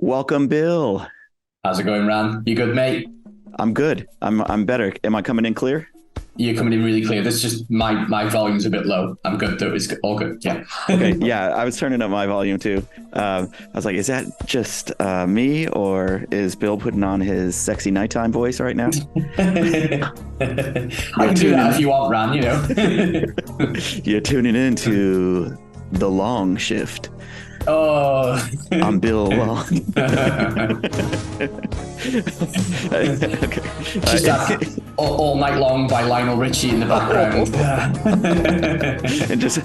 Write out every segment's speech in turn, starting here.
Welcome, Bill. How's it going, Ran? You good, mate? I'm good. I'm better. Am I coming in clear? You're coming in really clear. This is just my volume's a bit low. I'm good though. It's all good. Yeah. Okay. Yeah, I was turning up my volume too. I was like, is that just me, or is Bill putting on his sexy nighttime voice right now? I can do that if you want, Ran. You're tuning in to the long shift. Oh. I'm Bill Long. Just that all night long by Lionel Richie in the background. And just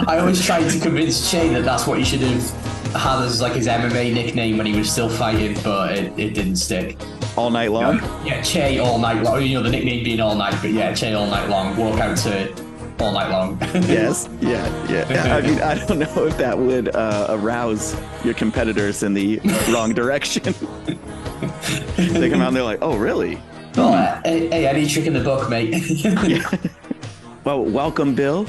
I always tried to convince Che that that's what he should have had as like his MMA nickname when he was still fighting, but it didn't stick. All night long? Yeah, Che all night long. The nickname being all night, but yeah, Che all night long. Walk out to all night long. Yes. Yeah. I mean, I don't know if that would arouse your competitors in the wrong direction. They come out and they're like, oh, really? Oh, hey, any trick in the book, mate. Yeah. Well, welcome, Bill.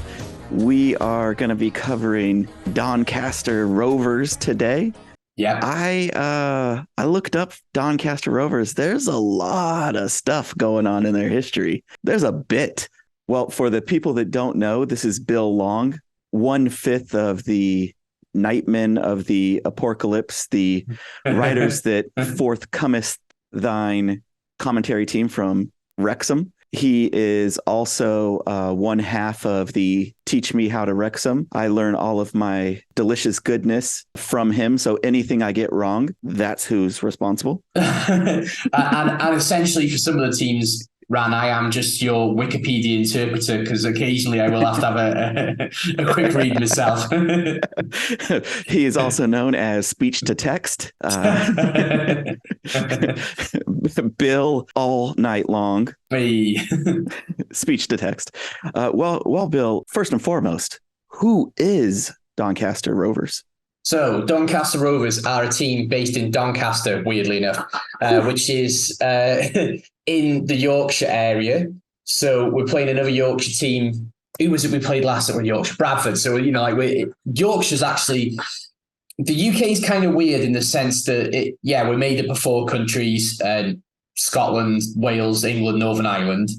We are going to be covering Doncaster Rovers today. Yeah. I looked up Doncaster Rovers. There's a lot of stuff going on in their history. There's a bit. Well, for the people that don't know, this is Bill Long, 1/5 of the Nightmen of the Apocalypse, the writers that forthcometh thine commentary team from Wrexham. He is also 1/2 of the Teach Me How to Wrexham. I learn all of my delicious goodness from him. So anything I get wrong, that's who's responsible. and essentially for some of the teams, Ran, I am just your Wikipedia interpreter because occasionally I will have to have a quick read myself. He is also known as speech to text. Bill all night long. Hey. Speech to text. Well, Bill, first and foremost, who is Doncaster Rovers? So Doncaster Rovers are a team based in Doncaster, weirdly enough, which is in the Yorkshire area. So we're playing another Yorkshire team. Who was it we played last at Yorkshire? Bradford. So, Yorkshire's actually, the UK is kind of weird in the sense that we're made up of 4 countries, Scotland, Wales, England, Northern Ireland.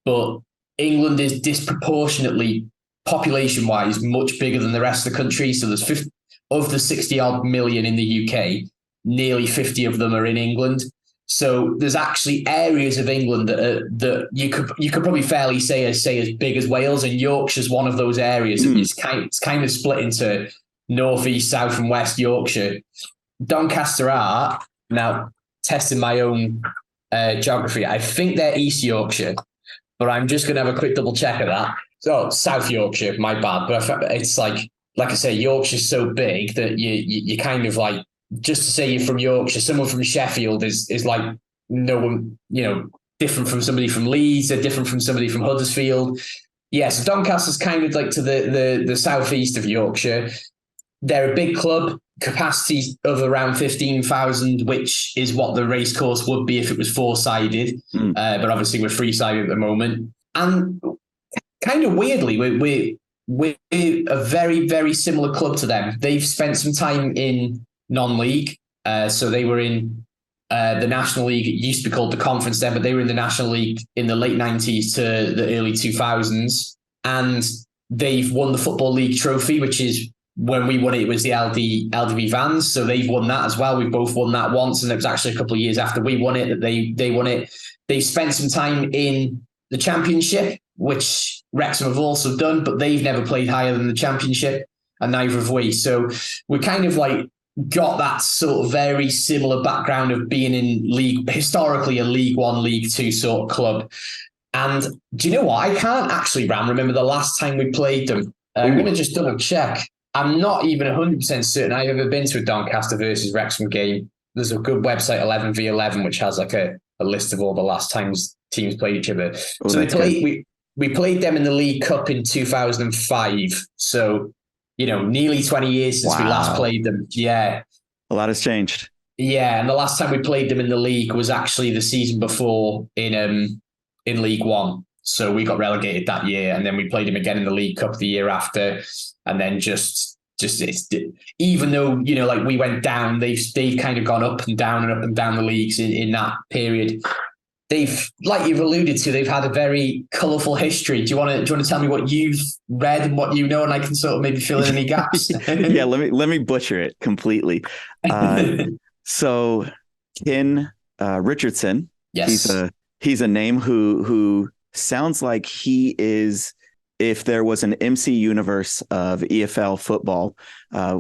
But England is disproportionately, population-wise, much bigger than the rest of the country. So there's 50, of the 60 odd million in the UK, nearly 50 of them are in England. So there's actually areas of England that you could probably fairly say as big as Wales, and Yorkshire's one of those areas. It's kind of split into north, east, south, and west Yorkshire. Doncaster are, now testing my own geography, I think they're East Yorkshire, but I'm just going to have a quick double check of that. So South Yorkshire, my bad, but it's like I say, Yorkshire's so big that you kind of like, just to say you're from Yorkshire, someone from Sheffield is like no one, different from somebody from Leeds, they're different from somebody from Huddersfield. Yeah, so Doncaster's kind of like to the southeast of Yorkshire. They're a big club, capacity of around 15,000, which is what the racecourse would be if it was 4-sided. But obviously we're 3-sided at the moment. And kind of weirdly, we're a very, very similar club to them. They've spent some time in non-league. So they were in the National League. It used to be called the Conference then, but they were in the National League in the late 90s to the early 2000s. And they've won the Football League trophy, which is when we won it, it was the LDV Vans. So they've won that as well. We've both won that once. And it was actually a couple of years after we won it that they won it. They've spent some time in the Championship, which Wrexham have also done, but they've never played higher than the Championship, and neither have we. So we kind of like got that sort of very similar background of being in league, historically a League One, League Two sort of club. And do you know what? I can't actually, remember the last time we played them. I'm going to just double check. I'm not even 100% certain I've ever been to a Doncaster versus Wrexham game. There's a good website, 11v11, which has like a list of all the last times teams played each other. So we played them in the League Cup in 2005. So, nearly 20 years since we last played them. Yeah. A lot has changed. Yeah. And the last time we played them in the league was actually the season before in League One. So we got relegated that year, and then we played them again in the League Cup the year after, and then just just even though, you know, like we went down, they've kind of gone up and down and up and down the leagues in that period. They've, like you've alluded to, they've had a very colourful history. Do you want to tell me what you've read and what you know, and I can sort of maybe fill in any gaps? Yeah, let me butcher it completely. So Ken Richardson, yes, he's a name who sounds like he is, if there was an MC universe of EFL football,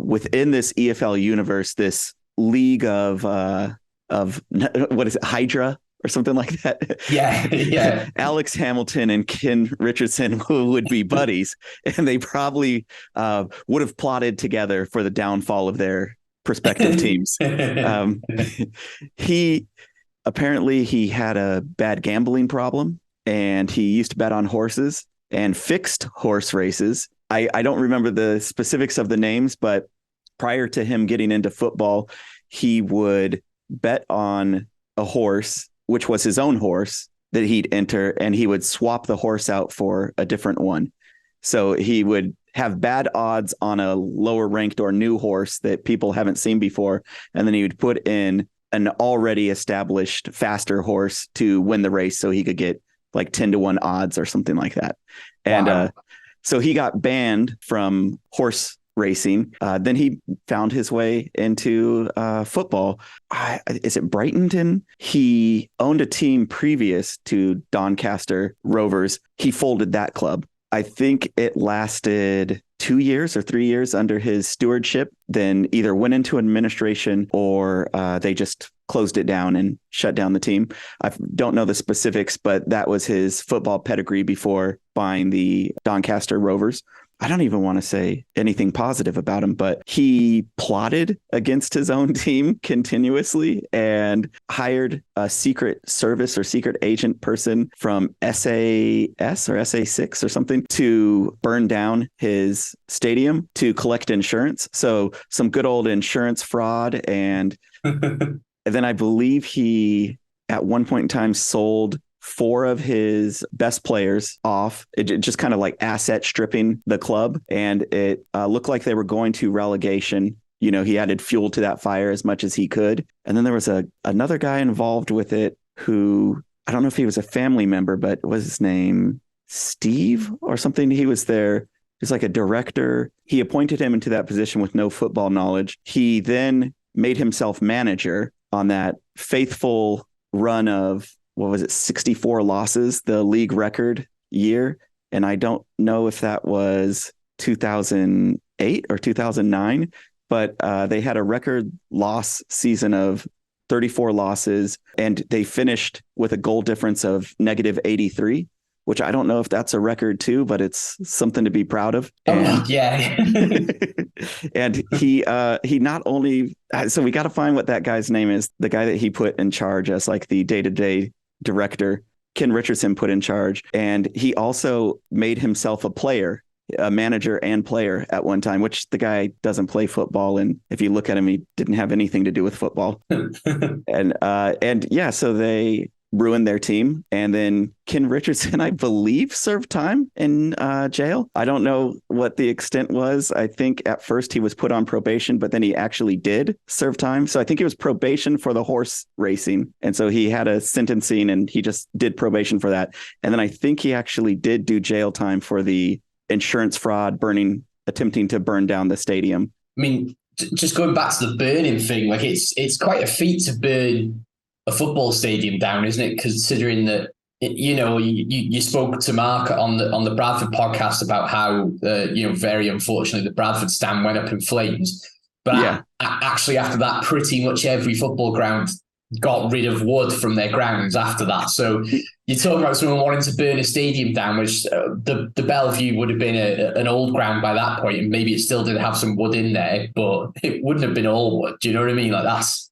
within this EFL universe, this league of what is it, Hydra or something like that. Yeah. Alex Hamilton and Ken Richardson would be buddies, and they probably would have plotted together for the downfall of their respective teams. He had a bad gambling problem, and he used to bet on horses and fixed horse races. I don't remember the specifics of the names, but prior to him getting into football, he would bet on a horse, which was his own horse that he'd enter, and he would swap the horse out for a different one. So he would have bad odds on a lower ranked or new horse that people haven't seen before. And then he would put in an already established faster horse to win the race, so he could get like 10-1 odds or something like that. And wow. So he got banned from horse racing. Then he found his way into football. Is it Brighton? He owned a team previous to Doncaster Rovers. He folded that club. I think it lasted 2 years or 3 years under his stewardship, then either went into administration or they just closed it down and shut down the team. I don't know the specifics, but that was his football pedigree before buying the Doncaster Rovers. I don't even want to say anything positive about him, but he plotted against his own team continuously and hired a secret service or secret agent person from SAS or SA6 or something to burn down his stadium to collect insurance. So some good old insurance fraud. And then I believe he at one point in time sold 4 of his best players off. It just kind of like asset stripping the club. And it looked like they were going to relegation. You know, he added fuel to that fire as much as he could. And then there was another guy involved with it who, I don't know if he was a family member, but was his name Steve or something? He was there. He's like a director. He appointed him into that position with no football knowledge. He then made himself manager on that faithful run of, what was it, 64 losses, the league record year. And I don't know if that was 2008 or 2009, but they had a record loss season of 34 losses, and they finished with a goal difference of -83, which I don't know if that's a record too, but it's something to be proud of. And yeah. and he not only, so we got to find what that guy's name is, the guy that he put in charge as like the day-to-day director, Ken Richardson, put in charge. And he also made himself a player, a manager and player at one time, which the guy doesn't play football. And if you look at him, he didn't have anything to do with football. and yeah, so they ruined their team. And then Ken Richardson, I believe, served time in jail. I don't know what the extent was. I think at first he was put on probation, but then he actually did serve time. So I think it was probation for the horse racing. And so he had a sentencing and he just did probation for that. And then I think he actually did do jail time for the insurance fraud, attempting to burn down the stadium. I mean, just going back to the burning thing, like it's quite a feat to burn a football stadium down, isn't it? Considering that, you know, you spoke to Mark on the Bradford podcast about how very unfortunately the Bradford stand went up in flames, but yeah, actually after that, pretty much every football ground got rid of wood from their grounds after that. So you're talking about someone wanting to burn a stadium down, which the Bellevue would have been an old ground by that point, and maybe it still did have some wood in there, but it wouldn't have been all wood. Do you know what I mean? Like that's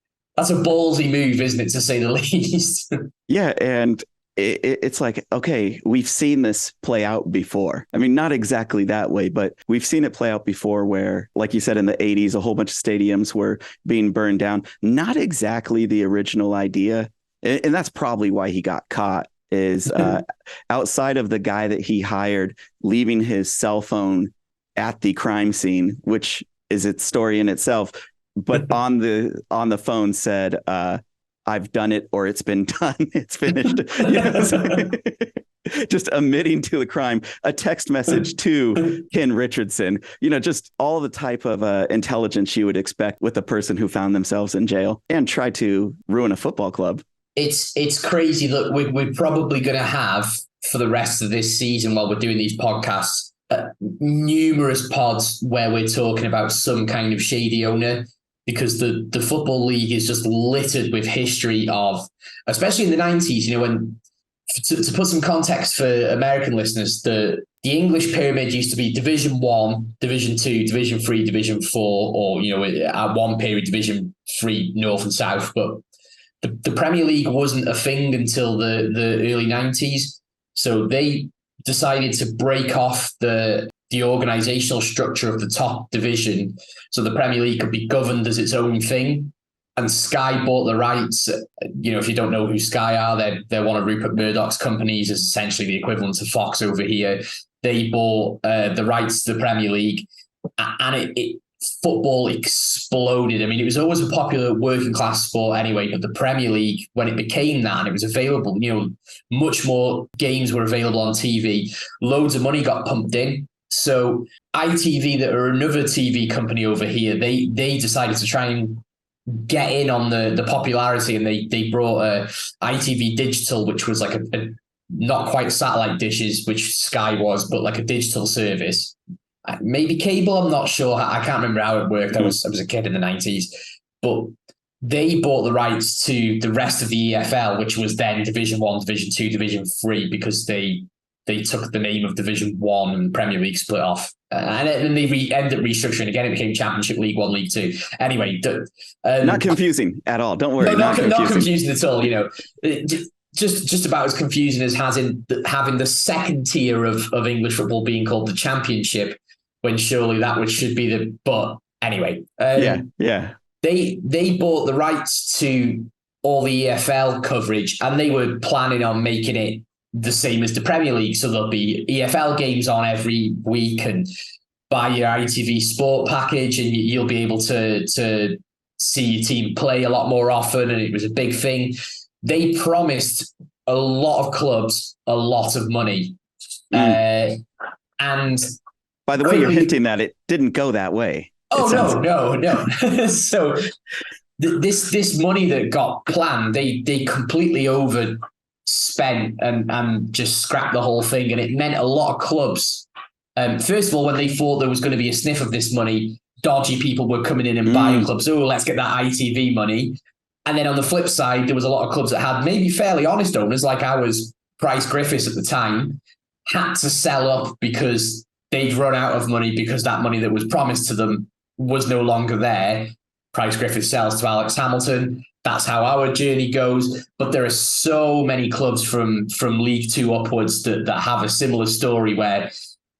a ballsy move, isn't it, to say the least? Yeah, and it's like, okay, we've seen this play out before. I mean, not exactly that way, but we've seen it play out before where, like you said, in the 80s, a whole bunch of stadiums were being burned down. Not exactly the original idea. And that's probably why he got caught, is outside of the guy that he hired leaving his cell phone at the crime scene, which is its story in itself. But on the phone said, I've done it, or it's been done. It's finished. Just admitting to the crime. A text message to Ken Richardson. Just all the type of intelligence you would expect with a person who found themselves in jail and tried to ruin a football club. It's crazy. Look, we're probably going to have, for the rest of this season while we're doing these podcasts, numerous pods where we're talking about some kind of shady owner, because the Football League is just littered with history of, especially in the 90s, when, to put some context for American listeners, the English pyramid used to be Division 1, Division 2, Division 3, Division 4, or, at one period, Division 3, North and South. But the Premier League wasn't a thing until the early 90s. So they decided to break off the organizational structure of the top division so the Premier League could be governed as its own thing. And Sky bought the rights. If you don't know who Sky are, they're one of Rupert Murdoch's companies, is essentially the equivalent of Fox over here. They bought the rights to the Premier League, and football exploded. I mean, it was always a popular working class sport anyway, but the Premier League, when it became that and it was available, much more games were available on TV. Loads of money got pumped in. So ITV, that are another TV company over here, they decided to try and get in on the popularity, and they brought ITV Digital, which was like a not quite satellite dishes, which Sky was, but like a digital service. Maybe cable, I'm not sure. I can't remember how it worked. I was a kid in the 90s. But they bought the rights to the rest of the EFL, which was then Division 1, Division 2, Division 3, because they took the name of Division 1 and Premier League split off. And then they ended up restructuring again. It became Championship, League 1, League 2. Anyway. Not confusing at all. Don't worry. No, not confusing at all. Just about as confusing as having the second tier of English football being called the Championship, when surely that should be but anyway. They bought the rights to all the EFL coverage, and they were planning on making it the same as the Premier League. So there'll be EFL games on every week, and buy your ITV Sport package and you'll be able to see your team play a lot more often. And it was a big thing. They promised a lot of clubs a lot of money. And by the way, you're hinting that it didn't go that way. Oh, no. So this money that got planned, they completely overspent and just scrapped the whole thing. And it meant a lot of clubs. First of all, when they thought there was going to be a sniff of this money, dodgy people were coming in and buying clubs. Oh, let's get that ITV money. And then on the flip side, there was a lot of clubs that had maybe fairly honest owners, like ours, Price Griffiths at the time, had to sell up because they'd run out of money, because that money that was promised to them was no longer there. Price Griffiths sells to Alex Hamilton. That's how our journey goes. But there are so many clubs from League Two upwards that have a similar story where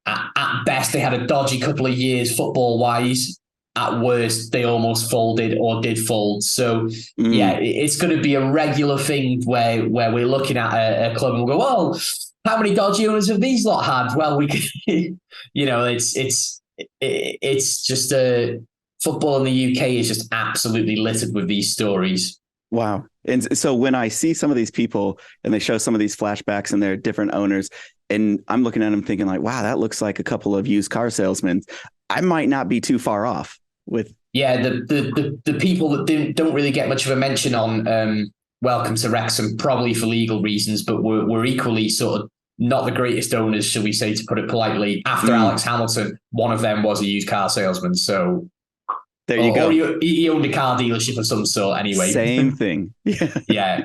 at best they had a dodgy couple of years football-wise. At worst, they almost folded or did fold. So, it's going to be a regular thing where we're looking at a club and we'll go, well, how many dodgy owners have these lot had? Well, we can, it's just football in the UK is just absolutely littered with these stories. Wow. And so when I see some of these people and they show some of these flashbacks and they're different owners, and I'm looking at them thinking like, wow, that looks like a couple of used car salesmen. I might not be too far off with. Yeah, the people that don't really get much of a mention on Welcome to Wrexham, probably for legal reasons, but we're equally sort of not the greatest owners, shall we say, to put it politely. After Alex Hamilton, one of them was a used car salesman. So there you go. Or he owned a car dealership of some sort anyway. Same thing. Yeah.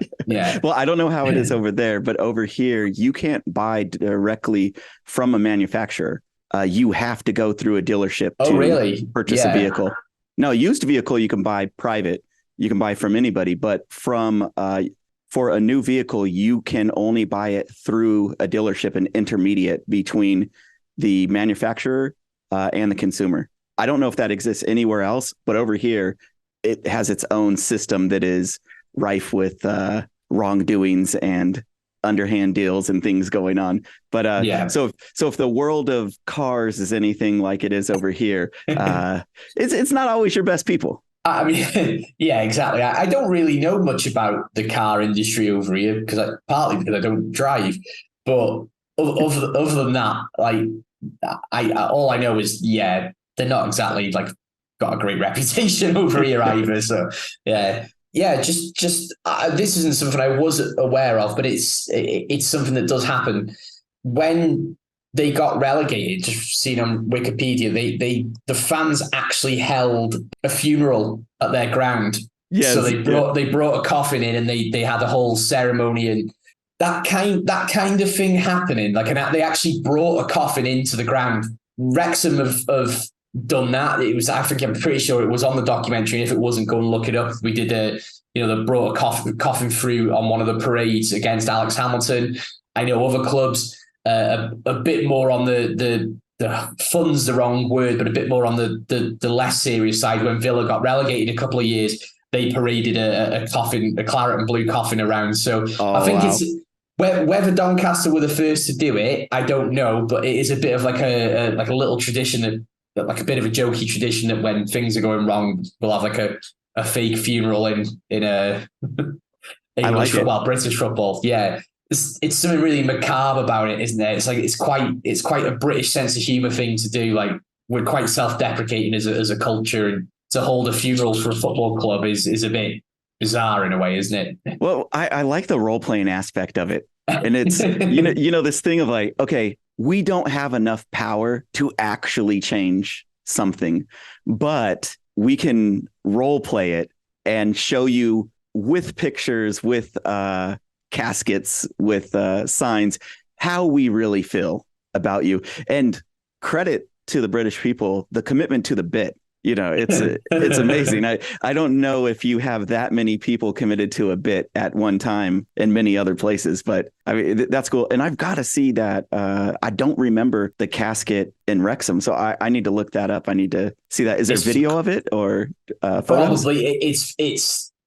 Well, I don't know how it is over there, but over here, you can't buy directly from a manufacturer. You have to go through a dealership to purchase a vehicle. No, used vehicle you can buy private. You can buy from anybody, but for a new vehicle, you can only buy it through a dealership, an intermediate between the manufacturer and the consumer. I don't know if that exists anywhere else, but over here, it has its own system that is rife with wrongdoings and underhand deals and things going on. But so if the world of cars is anything like it is over here, it's not always your best people. I mean, yeah, exactly. I don't really know much about the car industry over here partly because I don't drive. But other than that, like I all I know is they're not exactly like got a great reputation over here either. So just this isn't something I was aware of, but it's something that does happen when they got relegated. Just seen on Wikipedia, the fans actually held a funeral at their ground. Yes, so they brought a coffin in and they had a whole ceremony and that kind of thing happening. Like they actually brought a coffin into the ground. Wrexham have done that. I'm pretty sure it was on the documentary. And if it wasn't, go and look it up. We did they brought a coffin through on one of the parades against Alex Hamilton. I know other clubs a bit more on the fun's the wrong word, but a bit more on the less serious side. When Villa got relegated a couple of years, they paraded a coffin, a claret and blue coffin around. So I think it's whether Doncaster were the first to do it, I don't know, but it is a bit of like a little tradition, like a bit of a jokey tradition that when things are going wrong, we'll have like a fake funeral in a British football. Yeah. It's something really macabre about it, isn't there? It's like it's quite a British sense of humour thing to do. Like we're quite self-deprecating as a culture, and to hold a funeral for a football club is a bit bizarre in a way, isn't it? Well, I like the role-playing aspect of it, and it's you know this thing of like, okay, we don't have enough power to actually change something, but we can role play it and show you with pictures, with caskets, with signs, how we really feel about you. And credit to the British people, the commitment to the bit. It's amazing. I don't know if you have that many people committed to a bit at one time in many other places, but I mean, that's cool. And I've got to see that. I don't remember the casket in Wrexham, so I need to look that up. I need to see that. Is there video of it or photos? Probably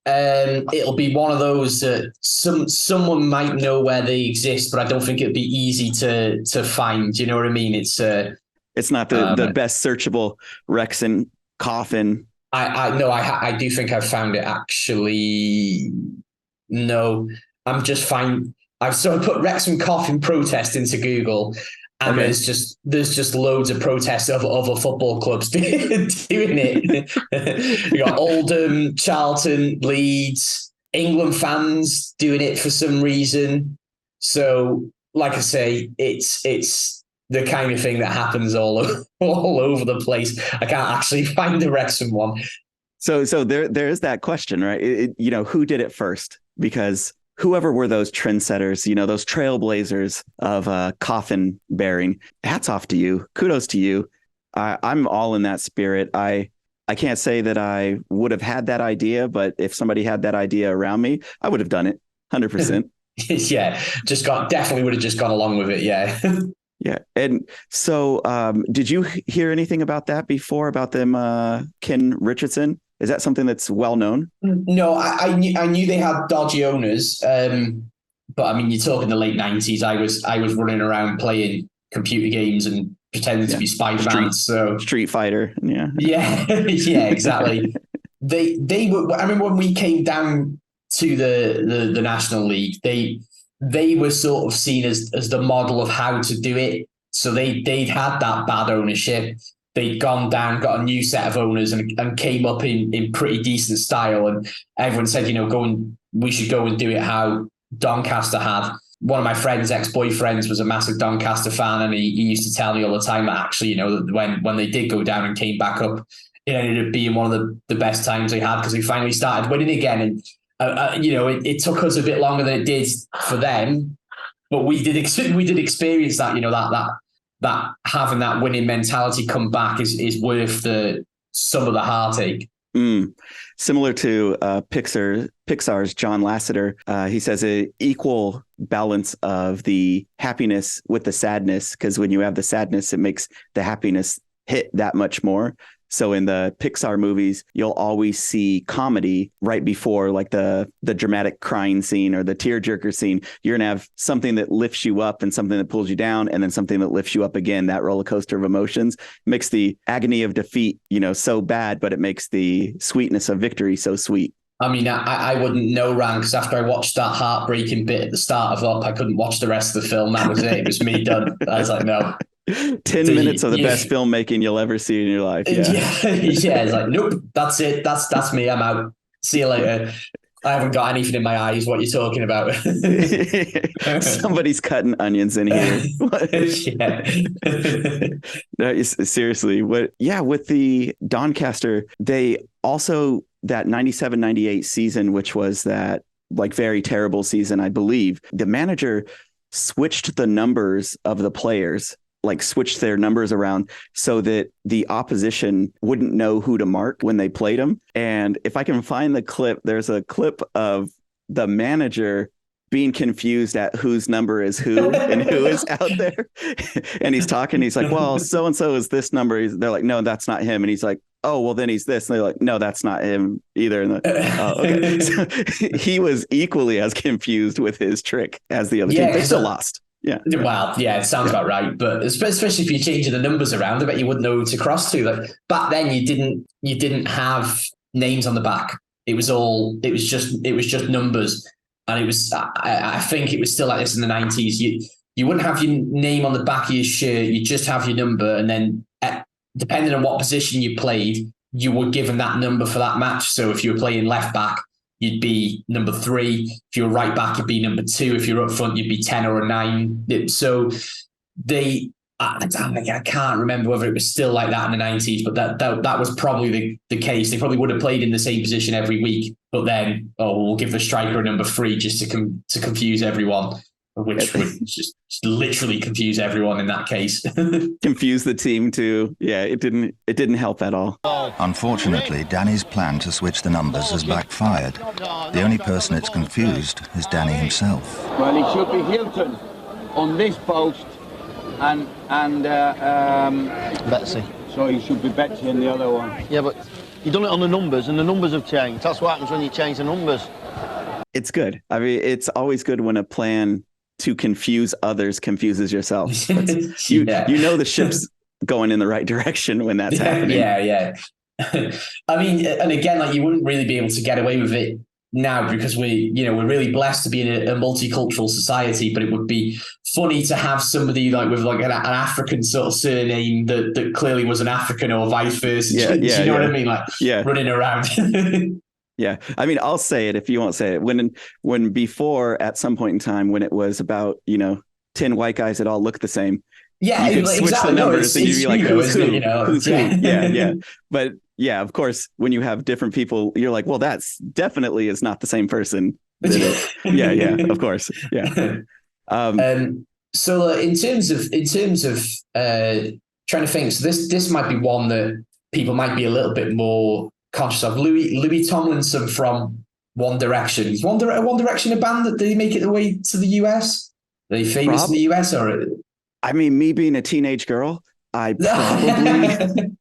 it'll be one of those that someone might know where they exist, but I don't think it'd be easy to find. You know what I mean? It's not the best searchable Wrexham coffin. I do think I've found it actually. No, I'm just fine. I've sort of put Wrexham coffin protest into Google, and there's just loads of protests of other football clubs doing it. You got Oldham, Charlton, Leeds, England fans doing it for some reason. So, like I say, it's the kind of thing that happens all over the place. I can't actually find the Wrexham one. So there is that question, right? Who did it first? Because whoever were those trendsetters, those trailblazers of coffin bearing, hats off to you. Kudos to you. I'm all in that spirit. I can't say that I would have had that idea, but if somebody had that idea around me, I would have done it 100%. Yeah, definitely would have just gone along with it. Yeah. Yeah. And so did you hear anything about that before, about them, Ken Richardson? Is that something that's well known? No, I knew they had dodgy owners. But I mean, you're talking the late 90s. I was running around playing computer games and pretending to be Spider-Man. So Street Fighter. Yeah. Yeah. Yeah, exactly. They were, I mean, when we came down to the National League, they were sort of seen as the model of how to do it. So they'd had that bad ownership. They'd gone down, got a new set of owners and came up in pretty decent style. And everyone said, we should go and do it how Doncaster had. One of my friends' ex-boyfriends was a massive Doncaster fan, and he used to tell me all the time that actually, when they did go down and came back up, it ended up being one of the best times they had because we finally started winning again. And it took us a bit longer than it did for them, but we did experience that. That having that winning mentality come back is worth some of the heartache. Similar to Pixar's John Lasseter, he says an equal balance of the happiness with the sadness, because when you have the sadness, it makes the happiness hit that much more. So in the Pixar movies, you'll always see comedy right before like the dramatic crying scene or the tearjerker scene. You're going to have something that lifts you up and something that pulls you down, and then something that lifts you up again. That roller coaster of emotions makes the agony of defeat, so bad, but it makes the sweetness of victory so sweet. I mean, I wouldn't know, Ran, because after I watched that heartbreaking bit at the start of Up, I couldn't watch the rest of the film. That was it. It was me done. I was like, no. 10 minutes of the best filmmaking you'll ever see in your life. Yeah. Yeah. It's like, nope, that's it. That's me. I'm out. See you later. I haven't got anything in my eyes. What you're talking about? Somebody's cutting onions in here. No, seriously. With the Doncaster, they also, that 97-98 season, which was that like very terrible season, I believe, the manager switched the numbers of the players, like switched their numbers around so that the opposition wouldn't know who to mark when they played them. And if I can find the clip, there's a clip of the manager being confused at whose number is who and who is out there. And he's talking, he's like, well, so-and-so is this number. They're like, no, that's not him. And he's like, oh, well, then he's this. And they're like, no, that's not him either. And okay. So he was equally as confused with his trick as the other team. They still lost. Yeah. Well, yeah, it sounds about right. But especially if you're changing the numbers around, I bet you wouldn't know who to cross to. Like back then, you didn't have names on the back. It was just numbers, and it was. I think it was still like this in the 90s. You wouldn't have your name on the back of your shirt. You just have your number, and then depending on what position you played, you were given that number for that match. So if you were playing left back, you'd be number 3. If you were right back, you'd be number 2. If you're up front, you'd be 10 or a 9. So I can't remember whether it was still like that in the 90s, but that was probably the case. They probably would have played in the same position every week, but then, we'll give the striker a number 3 just to confuse everyone, which would just literally confuse everyone in that case. Confuse the team too. Yeah, it didn't help at all. Unfortunately, Danny's plan to switch the numbers has backfired. The only person it's confused is Danny himself. Well, it should be Hilton on this post and Betsy. So he should be Betsy in the other one. Yeah, but you done it on the numbers, and the numbers have changed. That's what happens when you change the numbers. It's good. I mean, it's always good when a plan to confuse others confuses yourself. You know the ship's going in the right direction when that's happening. Yeah. I mean, and again, like you wouldn't really be able to get away with it now because we're really blessed to be in a multicultural society, but it would be funny to have somebody like with like an African sort of surname that clearly was an African or vice versa. Do you know what I mean? Like running around. Yeah. I mean, I'll say it if you won't say it. When before, at some point in time, when it was about, 10 white guys that all look the same. Yeah. You could switch the numbers and you'd be like, who's who? Who's who? Yeah. But yeah, of course, when you have different people, you're like, well, that's definitely is not the same person. Yeah, of course. Yeah. So in terms of trying to think, so this might be one that people might be a little bit more conscious of. Louis Tomlinson from One Direction. Is One Direction a band that they make it the way to the US? Are they famous in the US or? I mean, me being a teenage girl, I probably.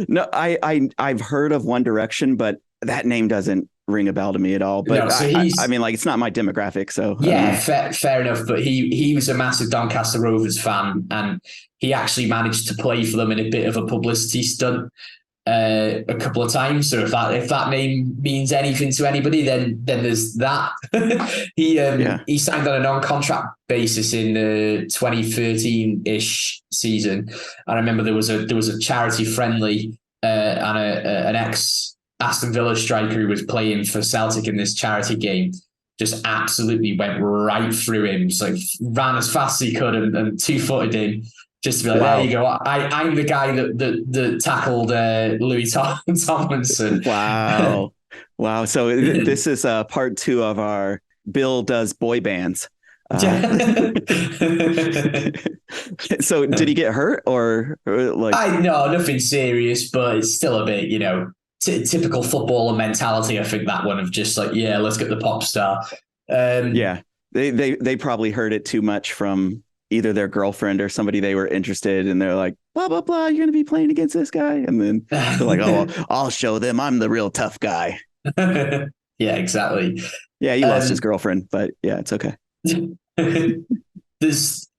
No, I've heard of One Direction, but that name doesn't ring a bell to me at all. But no, I mean, like, it's not my demographic, so yeah, fair enough. But he was a massive Doncaster Rovers fan, and he actually managed to play for them in a bit of a publicity stunt a couple of times. So if that name means anything to anybody, then there's that. He signed on a non-contract basis in the 2013-ish season. I remember there was a charity friendly and an ex Aston Villa striker who was playing for Celtic in this charity game just absolutely went right through him. So ran as fast as he could and 2-footed him. Just to be like, wow. There you go. I'm the guy that tackled Louis Tomlinson. Wow. Wow. So this is part 2 of our Bill Does Boy Bands. So did he get hurt or like? No, nothing serious, but it's still a bit, typical footballer mentality. I think that one of just like, yeah, let's get the pop star. They probably heard it too much from either their girlfriend or somebody they were interested in. They're like, blah, blah, blah. You're going to be playing against this guy. And then they're like, oh, I'll show them I'm the real tough guy. Yeah, exactly. Yeah, he lost his girlfriend, but yeah, it's okay.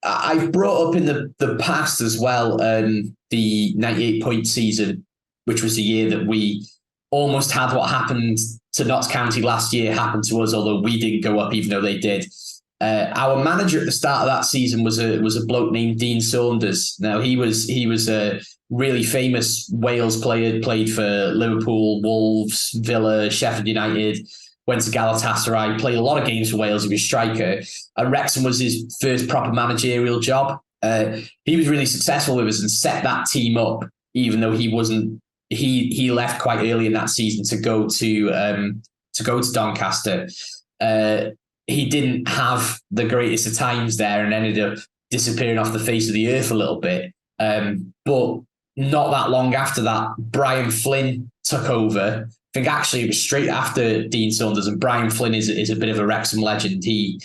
I've brought up in the past as well, the 98-point season, which was the year that we almost had what happened to Notts County last year happen to us, although we didn't go up, even though they did. Our manager at the start of that season was a bloke named Dean Saunders. Now he was a really famous Wales player, played for Liverpool, Wolves, Villa, Sheffield United, went to Galatasaray, played a lot of games for Wales. He was striker. Wrexham was his first proper managerial job. He was really successful with us and set that team up, even though he wasn't. He left quite early in that season to go to Doncaster. He didn't have the greatest of times there and ended up disappearing off the face of the earth a little bit. But not that long after that, Brian Flynn took over. I think actually it was straight after Dean Saunders, and Brian Flynn is a bit of a Wrexham legend. He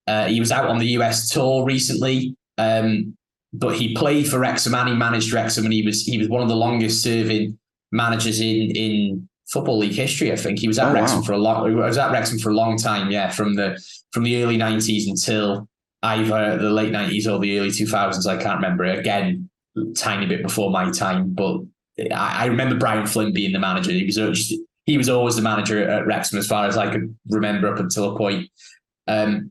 was out on the US tour recently, but he played for Wrexham and he managed Wrexham, and he was one of the longest serving managers in Football League history. I think he was at Wrexham for a long time. Yeah, from the early 90s until either the late 90s or the early 2000s. I can't remember. Again, tiny bit before my time, but I remember Brian Flynn being the manager. He was always the manager at Wrexham as far as I could remember up until a point. And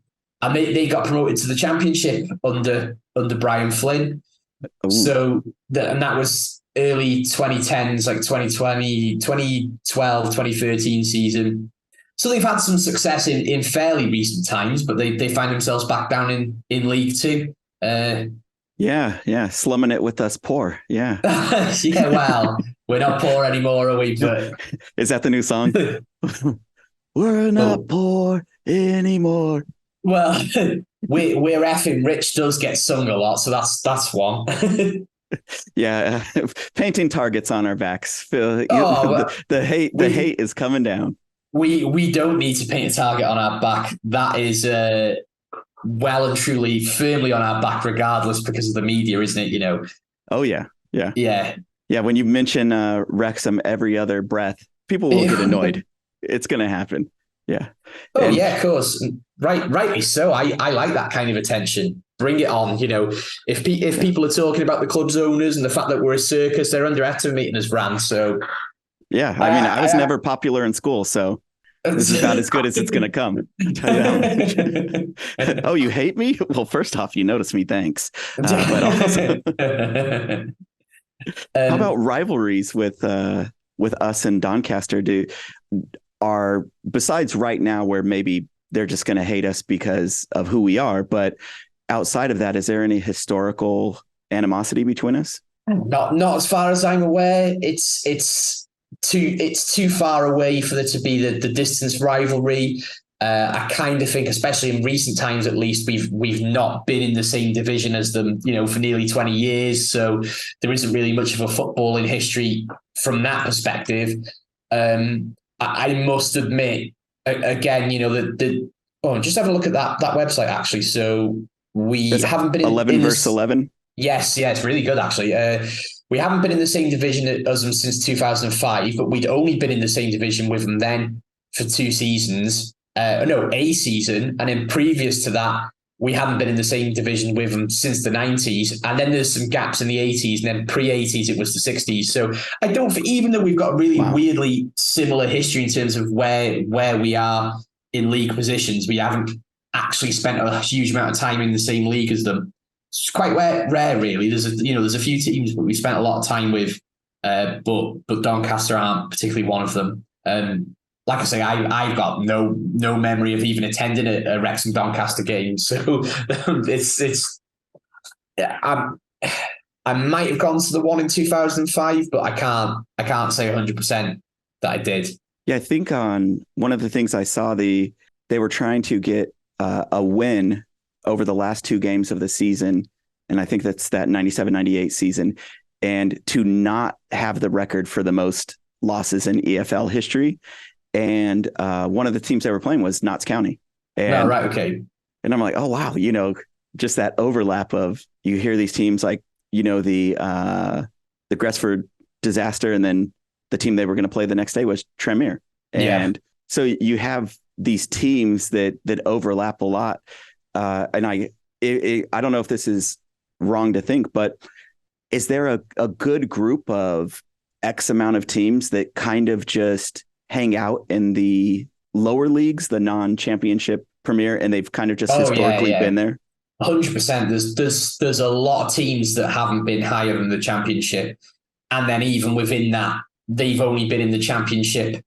they got promoted to the Championship under Brian Flynn. Ooh. So that was early 2010s, like 2020, 2012, 2013 season. So they've had some success in fairly recent times, but they find themselves back down in League Two. Yeah, slumming it with us poor. Yeah. Yeah, well, we're not poor anymore, are we? But is that the new song? We're not poor anymore. Well, we're effing rich does get sung a lot, so that's one. Yeah, painting targets on our backs. The hate is coming down. We don't need to paint a target on our back. That is well and truly firmly on our back, regardless, because of the media, isn't it? You know. Oh yeah. When you mention Wrexham every other breath, people will get annoyed. It's going to happen. Yeah. Oh yeah, of course. Rightly so. I like that kind of attention. Bring it on. You know, if people are talking about the club's owners and the fact that we're a circus, they're underestimating us, Rand. So yeah, I mean, I was never popular in school, so this is about as good as it's going to come. Oh, you hate me? Well, first off, you notice me. Thanks. But also, how about rivalries with us and Doncaster? Besides right now, where maybe they're just going to hate us because of who we are, but outside of that, is there any historical animosity between us? Not as far as I'm aware. It's too far away for there to be the distance rivalry. I kind of think, especially in recent times, at least, we've not been in the same division as them, you know, for nearly 20 years. So there isn't really much of a footballing history from that perspective. I must admit, again, you know, just have a look at that website actually. So haven't been 11 verse 11. Yes, it's really good actually. We haven't been in the same division as them since 2005, but we'd only been in the same division with them then for 2 seasons. A season, and then previous to that, we hadn't been in the same division with them since the 90s, and then there's some gaps in the 80s, and then pre-80s it was the 60s. So I don't think, even though we've got a really weirdly similar history in terms of where we are in league positions, we haven't actually spent a huge amount of time in the same league as them. It's quite rare, really. There's a few teams that we spent a lot of time with, but Doncaster aren't particularly one of them. Like I say, I've got no memory of even attending a Wrexham Doncaster game, so I might have gone to the one in 2005, but I can't say 100% that I did. Yeah, I think on one of the things I saw, they were trying to get a win over the last 2 games of the season, and I think that's that 97-98 season, and to not have the record for the most losses in EFL history. And one of the teams they were playing was Notts County. And, right, okay. And I'm like, oh, wow, just that overlap of, you hear these teams like the Gresford disaster, and then the team they were going to play the next day was Tranmere. And so you have these teams that overlap a lot. And I don't know if this is wrong to think, but is there a good group of X amount of teams that kind of just hang out in the lower leagues, the non-championship Premier, and they've kind of just historically been there? 100%. There's a lot of teams that haven't been higher than the championship. And then even within that, they've only been in the championship,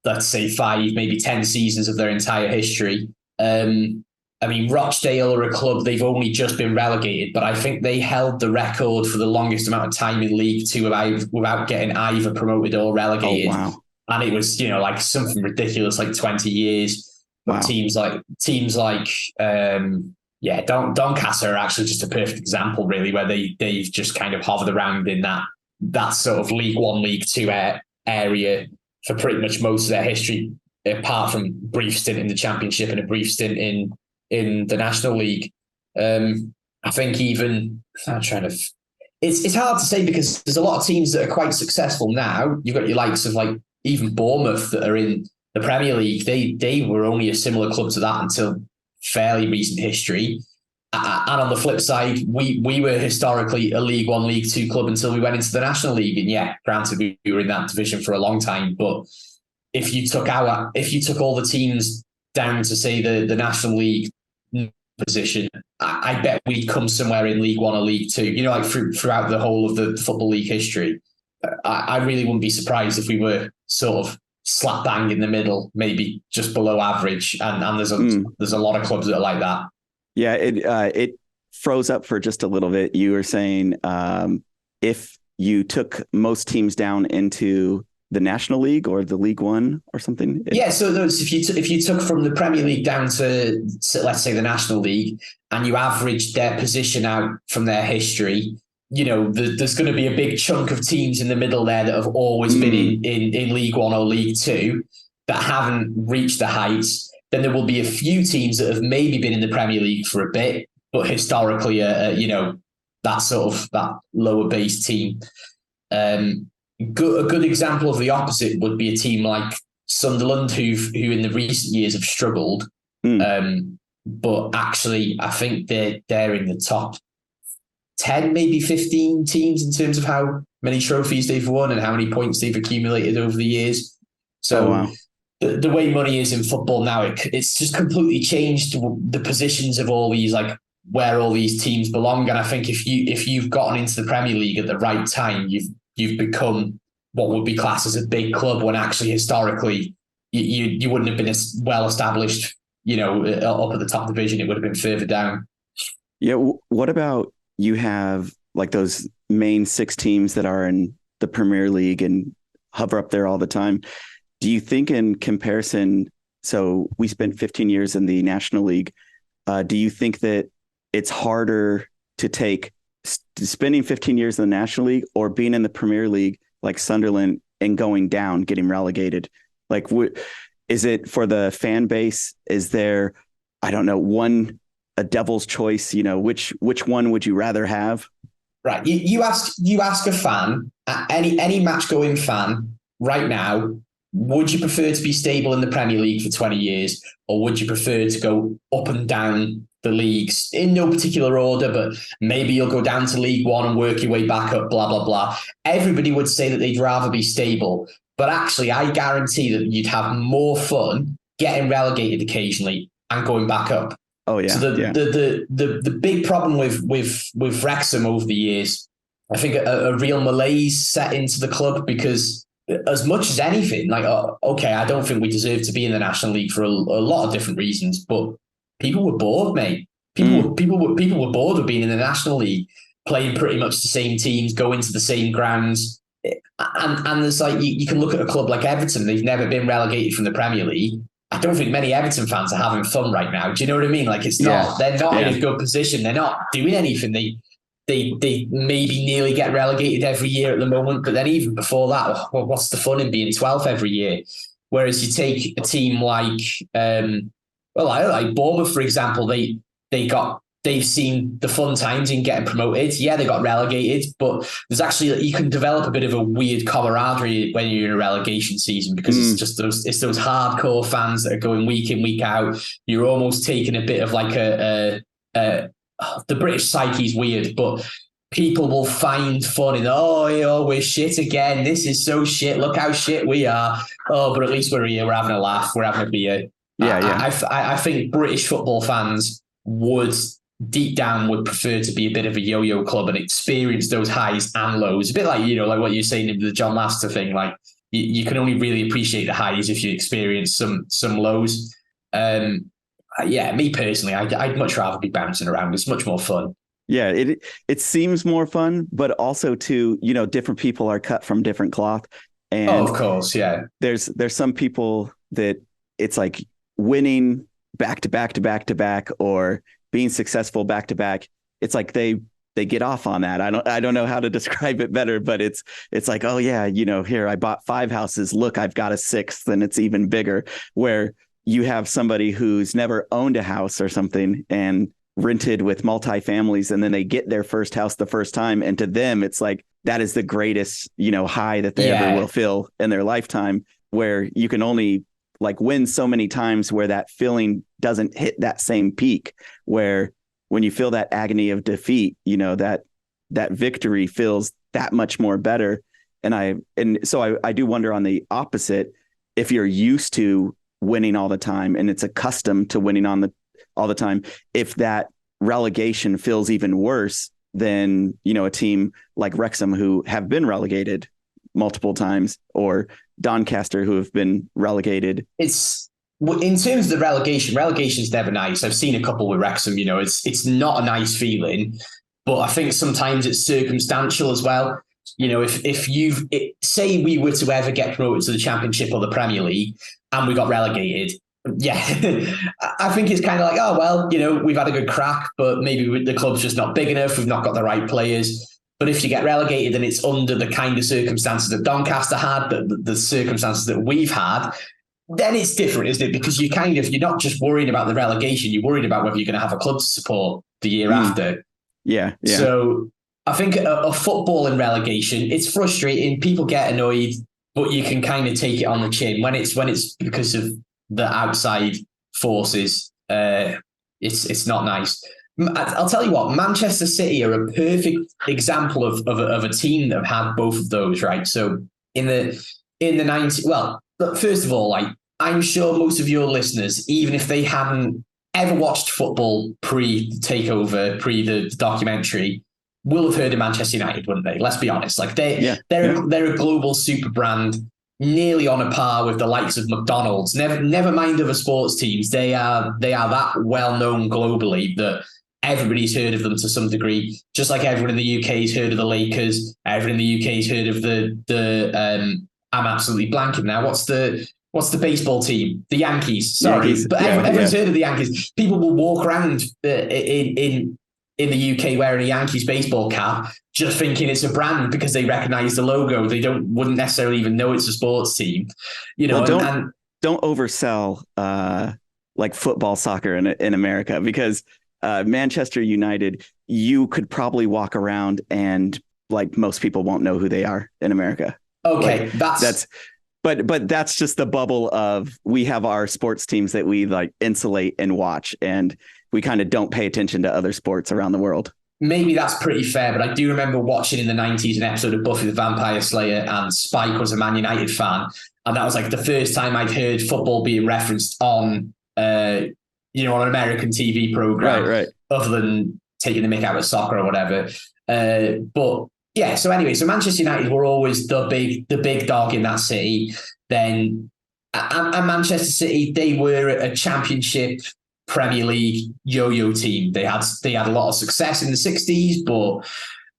let's say 5, maybe 10 seasons of their entire history. I mean, Rochdale are a club, they've only just been relegated, but I think they held the record for the longest amount of time in League Two without getting either promoted or relegated. Oh, wow. And it was, like something ridiculous, like 20 years. But Wow. teams like Doncaster are actually just a perfect example, really, where they've just kind of hovered around in that sort of League One, League Two area for pretty much most of their history, apart from a brief stint in the Championship and a brief stint in the National League. I think even it's hard to say because there's a lot of teams that are quite successful now. You've got your likes of like even Bournemouth that are in the Premier League. They were only a similar club to that until fairly recent history. And on the flip side, we were historically a League One, League Two club until we went into the National League. And yeah, granted, we were in that division for a long time. But if you took all the teams down to say the National League position, I bet we'd come somewhere in League One or League Two. Like throughout the whole of the Football League history, I really wouldn't be surprised if we were sort of slap bang in the middle, maybe just below average. And there's a lot of clubs that are like that. Yeah, it froze up for just a little bit. You were saying if you took most teams down into the National League or the League One or something. Yeah, so if you took from the Premier League down to let's say the National League, and you averaged their position out from their history, there's going to be a big chunk of teams in the middle there that have always been in League One or League Two that haven't reached the heights. Then there will be a few teams that have maybe been in the Premier League for a bit, but historically, that sort of that lower base team. A good example of the opposite would be a team like Sunderland, who in the recent years have struggled. But actually, I think they're in the top 10, maybe 15 teams in terms of how many trophies they've won and how many points they've accumulated over the years. So. Oh, wow. The way money is in football now, it's just completely changed the positions of all these, like where all these teams belong. And I think if you've gotten into the Premier League at the right time, you've become what would be classed as a big club, when actually historically you wouldn't have been as well established, up at the top division. It would have been further down. Yeah. What about you have like those main 6 teams that are in the Premier League and hover up there all the time? Do you think in comparison, so we spent 15 years in the National League, do you think that it's harder to take spending 15 years in the National League or being in the Premier League like Sunderland and going down, getting relegated? Like, is it for the fan base? Is there, I don't know, a devil's choice, which one would you rather have? Right. You ask a fan, any match going fan right now, would you prefer to be stable in the Premier League for 20 years, or would you prefer to go up and down the leagues in no particular order, but maybe you'll go down to League One and work your way back up, blah, blah, blah. Everybody would say that they'd rather be stable. But actually, I guarantee that you'd have more fun getting relegated occasionally and going back up. Oh, yeah. So the big problem with Wrexham over the years, I think a real malaise set into the club, because as much as anything, like, okay, I don't think we deserve to be in the National League for a lot of different reasons, but people were bored, mate. People were bored of being in the National League, playing pretty much the same teams, going to the same grounds. And there's like, you can look at a club like Everton, they've never been relegated from the Premier League. I don't think many Everton fans are having fun right now. Do you know what I mean? Like, they're not in a good position. They're not doing anything. They maybe nearly get relegated every year at the moment, but then even before that, well, what's the fun in being 12th every year? Whereas you take a team like Bournemouth, for example, they got they've seen the fun times in getting promoted. Yeah, they got relegated, but there's actually, you can develop a bit of a weird camaraderie when you're in a relegation season, because it's just those hardcore fans that are going week in, week out. You're almost taking a bit of like the British psyche's weird, but people will find fun in, we're shit again. This is so shit. Look how shit we are. Oh, but at least we're here. We're having a laugh. We're having a beer. I think British football fans would prefer to be a bit of a yo-yo club and experience those highs and lows. A bit like, like what you're saying in the John Laster thing. Like you can only really appreciate the highs if you experience some lows. Me personally, I'd much rather be bouncing around. It's much more fun. Yeah, it seems more fun, but also too, different people are cut from different cloth. And of course, yeah. There's some people that it's like winning back to back to back to back, or being successful back to back. It's like they get off on that. I don't know how to describe it better, but it's like, oh yeah, here I bought 5 houses. Look, I've got a 6th, and it's even bigger. Where you have somebody who's never owned a house or something and rented with multi-families, and then they get their first house the first time, and to them it's like that is the greatest high that they ever will feel in their lifetime, where you can only like win so many times where that feeling doesn't hit that same peak, where when you feel that agony of defeat, that victory feels that much more better. And so I do wonder on the opposite, if you're used to winning all the time and it's accustomed to winning all the time, if that relegation feels even worse than, a team like Wrexham who have been relegated multiple times, or Doncaster who have been relegated. It's in terms of the relegation's never nice. I've seen a couple with Wrexham, it's not a nice feeling, but I think sometimes it's circumstantial as well. If say we were to ever get promoted to the Championship or the Premier League and we got relegated, I think it's kind of like, oh, well, we've had a good crack, but maybe the club's just not big enough. We've not got the right players. But if you get relegated and it's under the kind of circumstances that Doncaster had, the circumstances that we've had, then it's different, isn't it? Because you're not just worried about the relegation, you're worried about whether you're going to have a club to support the year after. Yeah. So I think a football in relegation, it's frustrating. People get annoyed, but you can kind of take it on the chin when it's because of the outside forces. It's not nice. I'll tell you what, Manchester City are a perfect example of a team that have had both of those, right? So in the 90s, well, first of all, like, I'm sure most of your listeners, even if they haven't ever watched football pre-takeover, pre the documentary, will have heard of Manchester United, wouldn't they? Let's be honest. Like they're a global super brand, nearly on a par with the likes of McDonald's. Never mind other sports teams. They are that well known globally that everybody's heard of them to some degree. Just like everyone in the UK has heard of the Lakers. Everyone in the UK has heard of the I'm absolutely blanking now. What's the baseball team? The Yankees. Sorry, Yankees. But everyone's heard of the Yankees. People will walk around in the UK wearing a Yankees baseball cap, just thinking it's a brand because they recognize the logo. They wouldn't necessarily even know it's a sports team, Well, don't oversell like football, soccer in America, because Manchester United, you could probably walk around and like most people won't know who they are in America. Okay, like, but that's just the bubble of, we have our sports teams that we like insulate and watch, and we kind of don't pay attention to other sports around the world. Maybe that's pretty fair, but I do remember watching in the 90s an episode of Buffy the Vampire Slayer, and Spike was a Man United fan. And that was like the first time I'd heard football being referenced on, on an American TV program, right. Other than taking the mick out of soccer or whatever. But yeah, so anyway, so Manchester United were always the big dog in that city. Then at Manchester City, they were a Championship Premier League yo-yo team. They had a lot of success in the 60s, but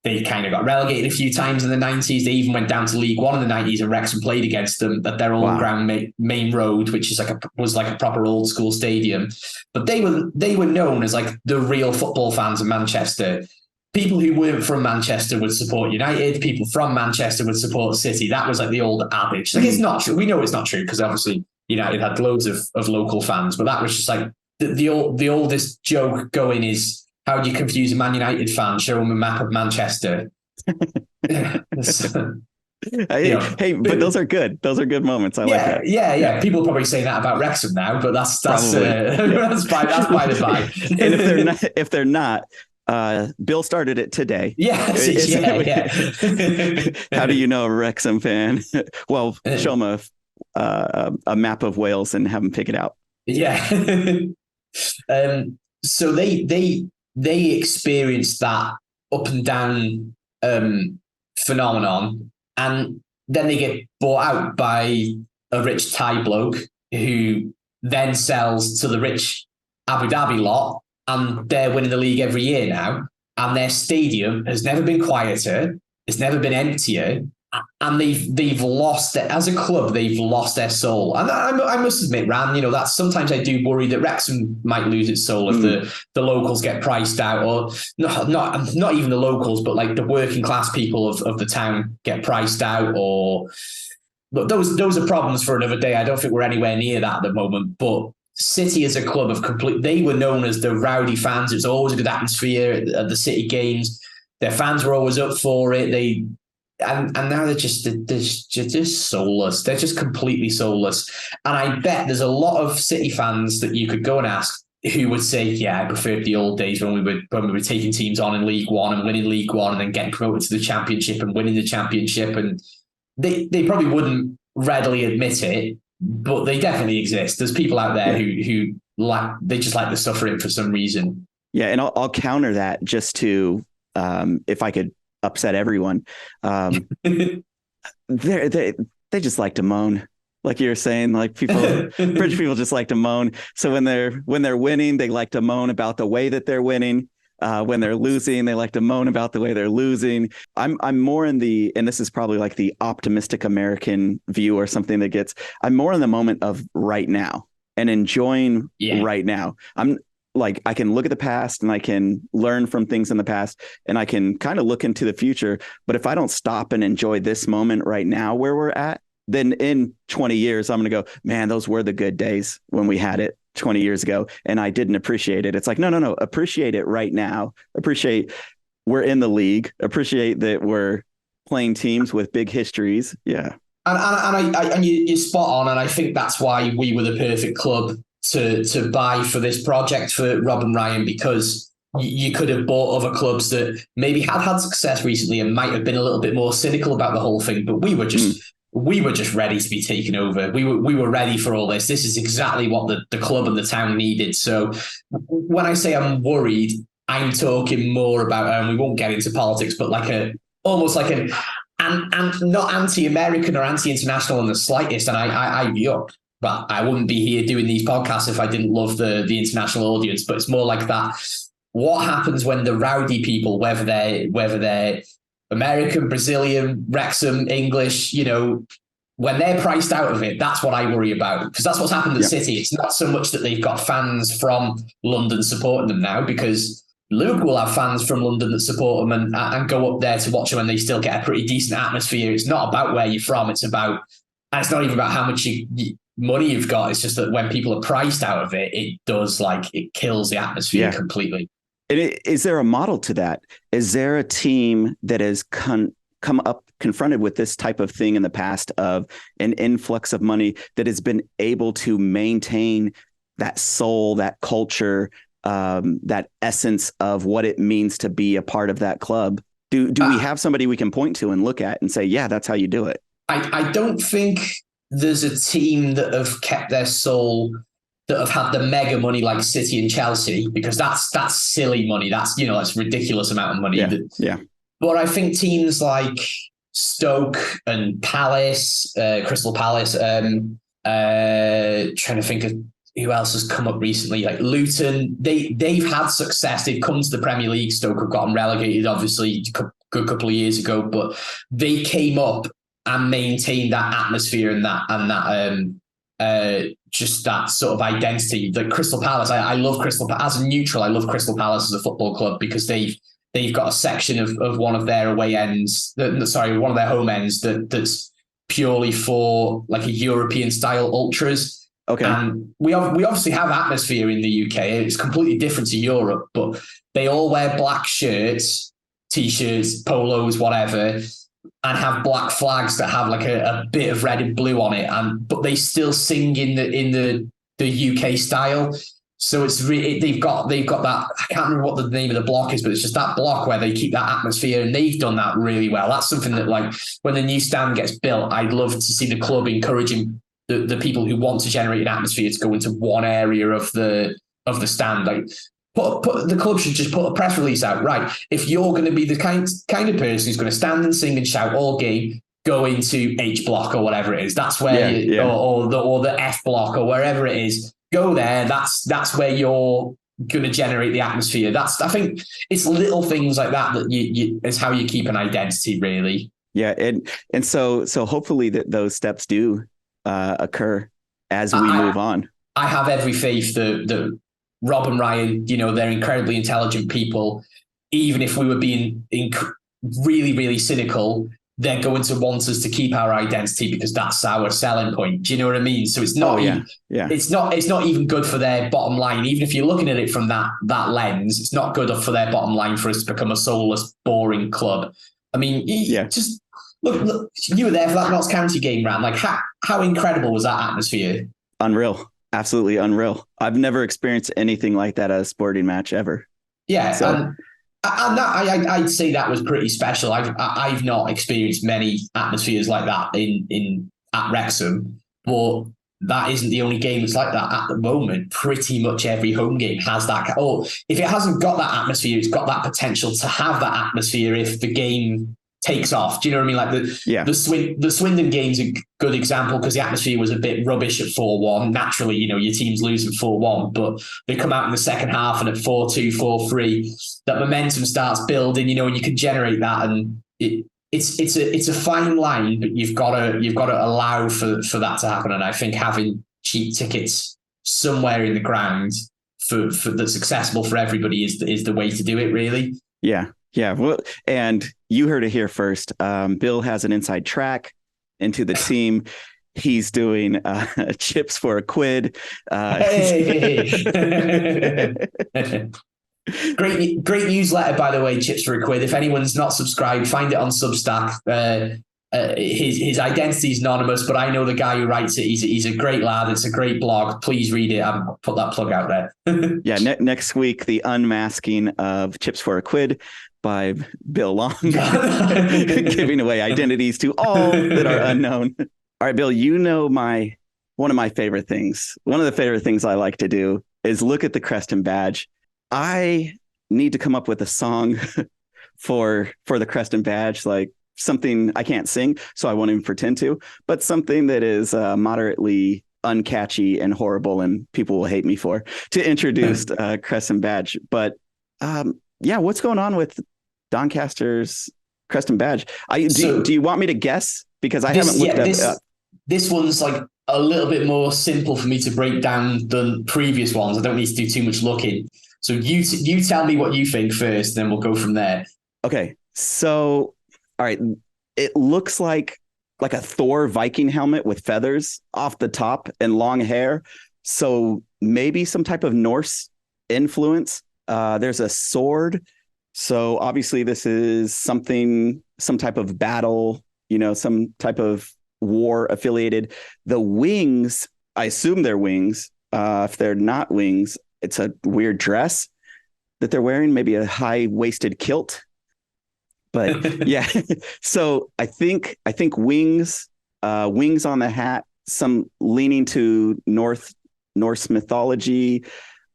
they kind of got relegated a few times in the 90s. They even went down to League One in the 90s, and Wrexham played against them at their old ground, Main Road, which is was like a proper old school stadium. But they were known as like the real football fans of Manchester. People who weren't from Manchester would support United. People from Manchester would support City. That was like the old adage. Like, it's not true. We know it's not true because obviously United had loads of local fans, but that was just like the oldest joke going is How do you confuse a Man United fan? Show them a map of Manchester. Hey, but those are good. Those are good moments. I like that. Yeah. People probably say that about Wrexham now, but that's that's by the by. And if they're not, Bill started it today. Yeah. How do you know a Wrexham fan? Well, show them a map of Wales and have them pick it out. Yeah. So they experienced that up and down phenomenon, and then they get bought out by a rich Thai bloke who then sells to the rich Abu Dhabi lot, and they're winning the league every year now. And their stadium has never been quieter, it's never been emptier, and they've lost it as a club. They've lost their soul, and I must admit, Ran, that sometimes I do worry that Wrexham might lose its soul if the locals get priced out, or not even the locals, but like the working class people of the town get priced out. Or look, those are problems for another day. I don't think we're anywhere near that at the moment, but City as a club they were known as the rowdy fans. It was always a good atmosphere at the City games. Their fans were always up for it. And now they're just soulless. They're just completely soulless. And I bet there's a lot of City fans that you could go and ask who would say, yeah, I preferred the old days when we were taking teams on in League One and winning League One and then getting promoted to the Championship and winning the Championship. And they probably wouldn't readily admit it, but they definitely exist. There's people out there who they just like the suffering for some reason. Yeah, and I'll counter that just to, if I could upset everyone. They just like to moan, like you're saying. Like British people just like to moan. So when they're winning, they like to moan about the way that they're winning. When they're losing, they like to moan about the way they're losing. I'm more in and this is probably like the optimistic American view or something that gets. I'm more in the moment of right now and enjoying right now. I'm like, I can look at the past and I can learn from things in the past and I can kind of look into the future. But if I don't stop and enjoy this moment right now where we're at, then in 20 years, I'm going to go, man, those were the good days when we had it 20 years ago and I didn't appreciate it. It's like, no, appreciate it right now. Appreciate we're in the league. Appreciate that we're playing teams with big histories. Yeah. And you're spot on. And I think that's why we were the perfect club to buy for this project for Rob and Ryan, because you could have bought other clubs that maybe had success recently and might have been a little bit more cynical about the whole thing. But we were just ready to be taken over. We were ready for all this. This is exactly what the club and the town needed. So when I say I'm worried, I'm talking more about, and we won't get into politics, but almost like an not anti-American or anti-international in the slightest. And but I wouldn't be here doing these podcasts if I didn't love the international audience. But it's more like that. What happens when the rowdy people, whether they're American, Brazilian, Wrexham, English, when they're priced out of it, that's what I worry about. Because that's what's happened at City. It's not so much that they've got fans from London supporting them now, because Liverpool have fans from London that support them and go up there to watch them, and they still get a pretty decent atmosphere. It's not about where you're from. It's not even about how much money you've got. It's just that when people are priced out of it, it kills the atmosphere completely. Is there a model to that? Is there a team that has come up confronted with this type of thing in the past of an influx of money that has been able to maintain that soul, that culture, that essence of what it means to be a part of that club? Do we have somebody we can point to and look at and say, yeah, that's how you do it? I don't think there's a team that have kept their soul, that have had the mega money like City and Chelsea, because that's silly money. That's ridiculous amount of money. Yeah. But I think teams like SToK and Palace, Crystal Palace, trying to think of who else has come up recently, like Luton, they've had success. They've come to the Premier League. SToK have gotten relegated, obviously, a good couple of years ago, but they came up and maintained that atmosphere and that just that sort of identity. The Crystal Palace, I love Crystal Palace. As a neutral, I love Crystal Palace as a football club, because they've got a section of one of their away ends, one of their home ends that's purely for like a European style ultras. Okay. And we obviously have atmosphere in the UK. It's completely different to Europe, but they all wear black shirts, t-shirts, polos, whatever, and have black flags that have like a bit of red and blue on it. But they still sing in the UK style. So they've got that. I can't remember what the name of the block is, but it's just that block where they keep that atmosphere, and they've done that really well. That's something that, like, when the new stand gets built, I'd love to see the club encouraging the people who want to generate an atmosphere to go into one area of the stand. Like, put the club should just put a press release out. Right, if you're going to be the kind of person who's going to stand and sing and shout all game, go into H block or whatever it is. That's where or the F block or wherever it is. Go there. That's where you're going to generate the atmosphere. I think it's little things like that you is how you keep an identity, really. Yeah, and so hopefully that those steps do occur as we move on. I have every faith that Rob and Ryan, they're incredibly intelligent people. Even if we were being really, really cynical, they're going to want us to keep our identity because that's our selling point. Do you know what I mean? So it's not, it's not even good for their bottom line. Even if you're looking at it from that lens, it's not good for their bottom line for us to become a soulless, boring club. I mean, just look, you were there for that Notts County game, Ram. Like, how incredible was that atmosphere? Unreal. Absolutely unreal. I've never experienced anything like that at a sporting match ever. Yeah. So. I'd say that was pretty special. I've not experienced many atmospheres like that at Wrexham, but that isn't the only game that's like that at the moment. Pretty much every home game has that. Or if it hasn't got that atmosphere, it's got that potential to have that atmosphere if the game takes off. Do you know what I mean? Like the Swindon game's a good example because the atmosphere was a bit rubbish at 4-1. Naturally, your team's losing 4-1, but they come out in the second half and at 4-2, 4-3, that momentum starts building, and you can generate that. And it's a fine line, but you've got to allow for that to happen. And I think having cheap tickets somewhere in the ground for that's accessible for everybody is the way to do it, really. Yeah. Yeah, well, and you heard it here first. Bill has an inside track into the team. He's doing chips for a quid. Hey. Great newsletter, by the way, chips for a quid. If anyone's not subscribed, find it on Substack. His identity is anonymous, but I know the guy who writes it. He's a great lad. It's a great blog. Please read it. I'll put that plug out there. Yeah, next week, the unmasking of Chips for a Quid by Bill Long, giving away identities to all that are unknown. All right, Bill, one of my favorite things. One of the favorite things I like to do is look at the crest and badge. I need to come up with a song for the crest and badge, like something I can't sing, so I won't even pretend to, but something that is moderately uncatchy and horrible and people will hate me for, to introduce crest and badge. But what's going on with Doncaster's crest and badge? Do you want me to guess? Because I haven't looked at up. This one's like a little bit more simple for me to break down than previous ones. I don't need to do too much looking. So you tell me what you think first, then we'll go from there. Okay. So, all right. It looks like a Thor Viking helmet with feathers off the top and long hair. So maybe some type of Norse influence. There's a sword. So obviously this is some type of battle, some type of war affiliated. The wings, I assume they're wings. If they're not wings, it's a weird dress that they're wearing, maybe a high-waisted kilt. But yeah, so I think wings on the hat, some leaning to Norse mythology.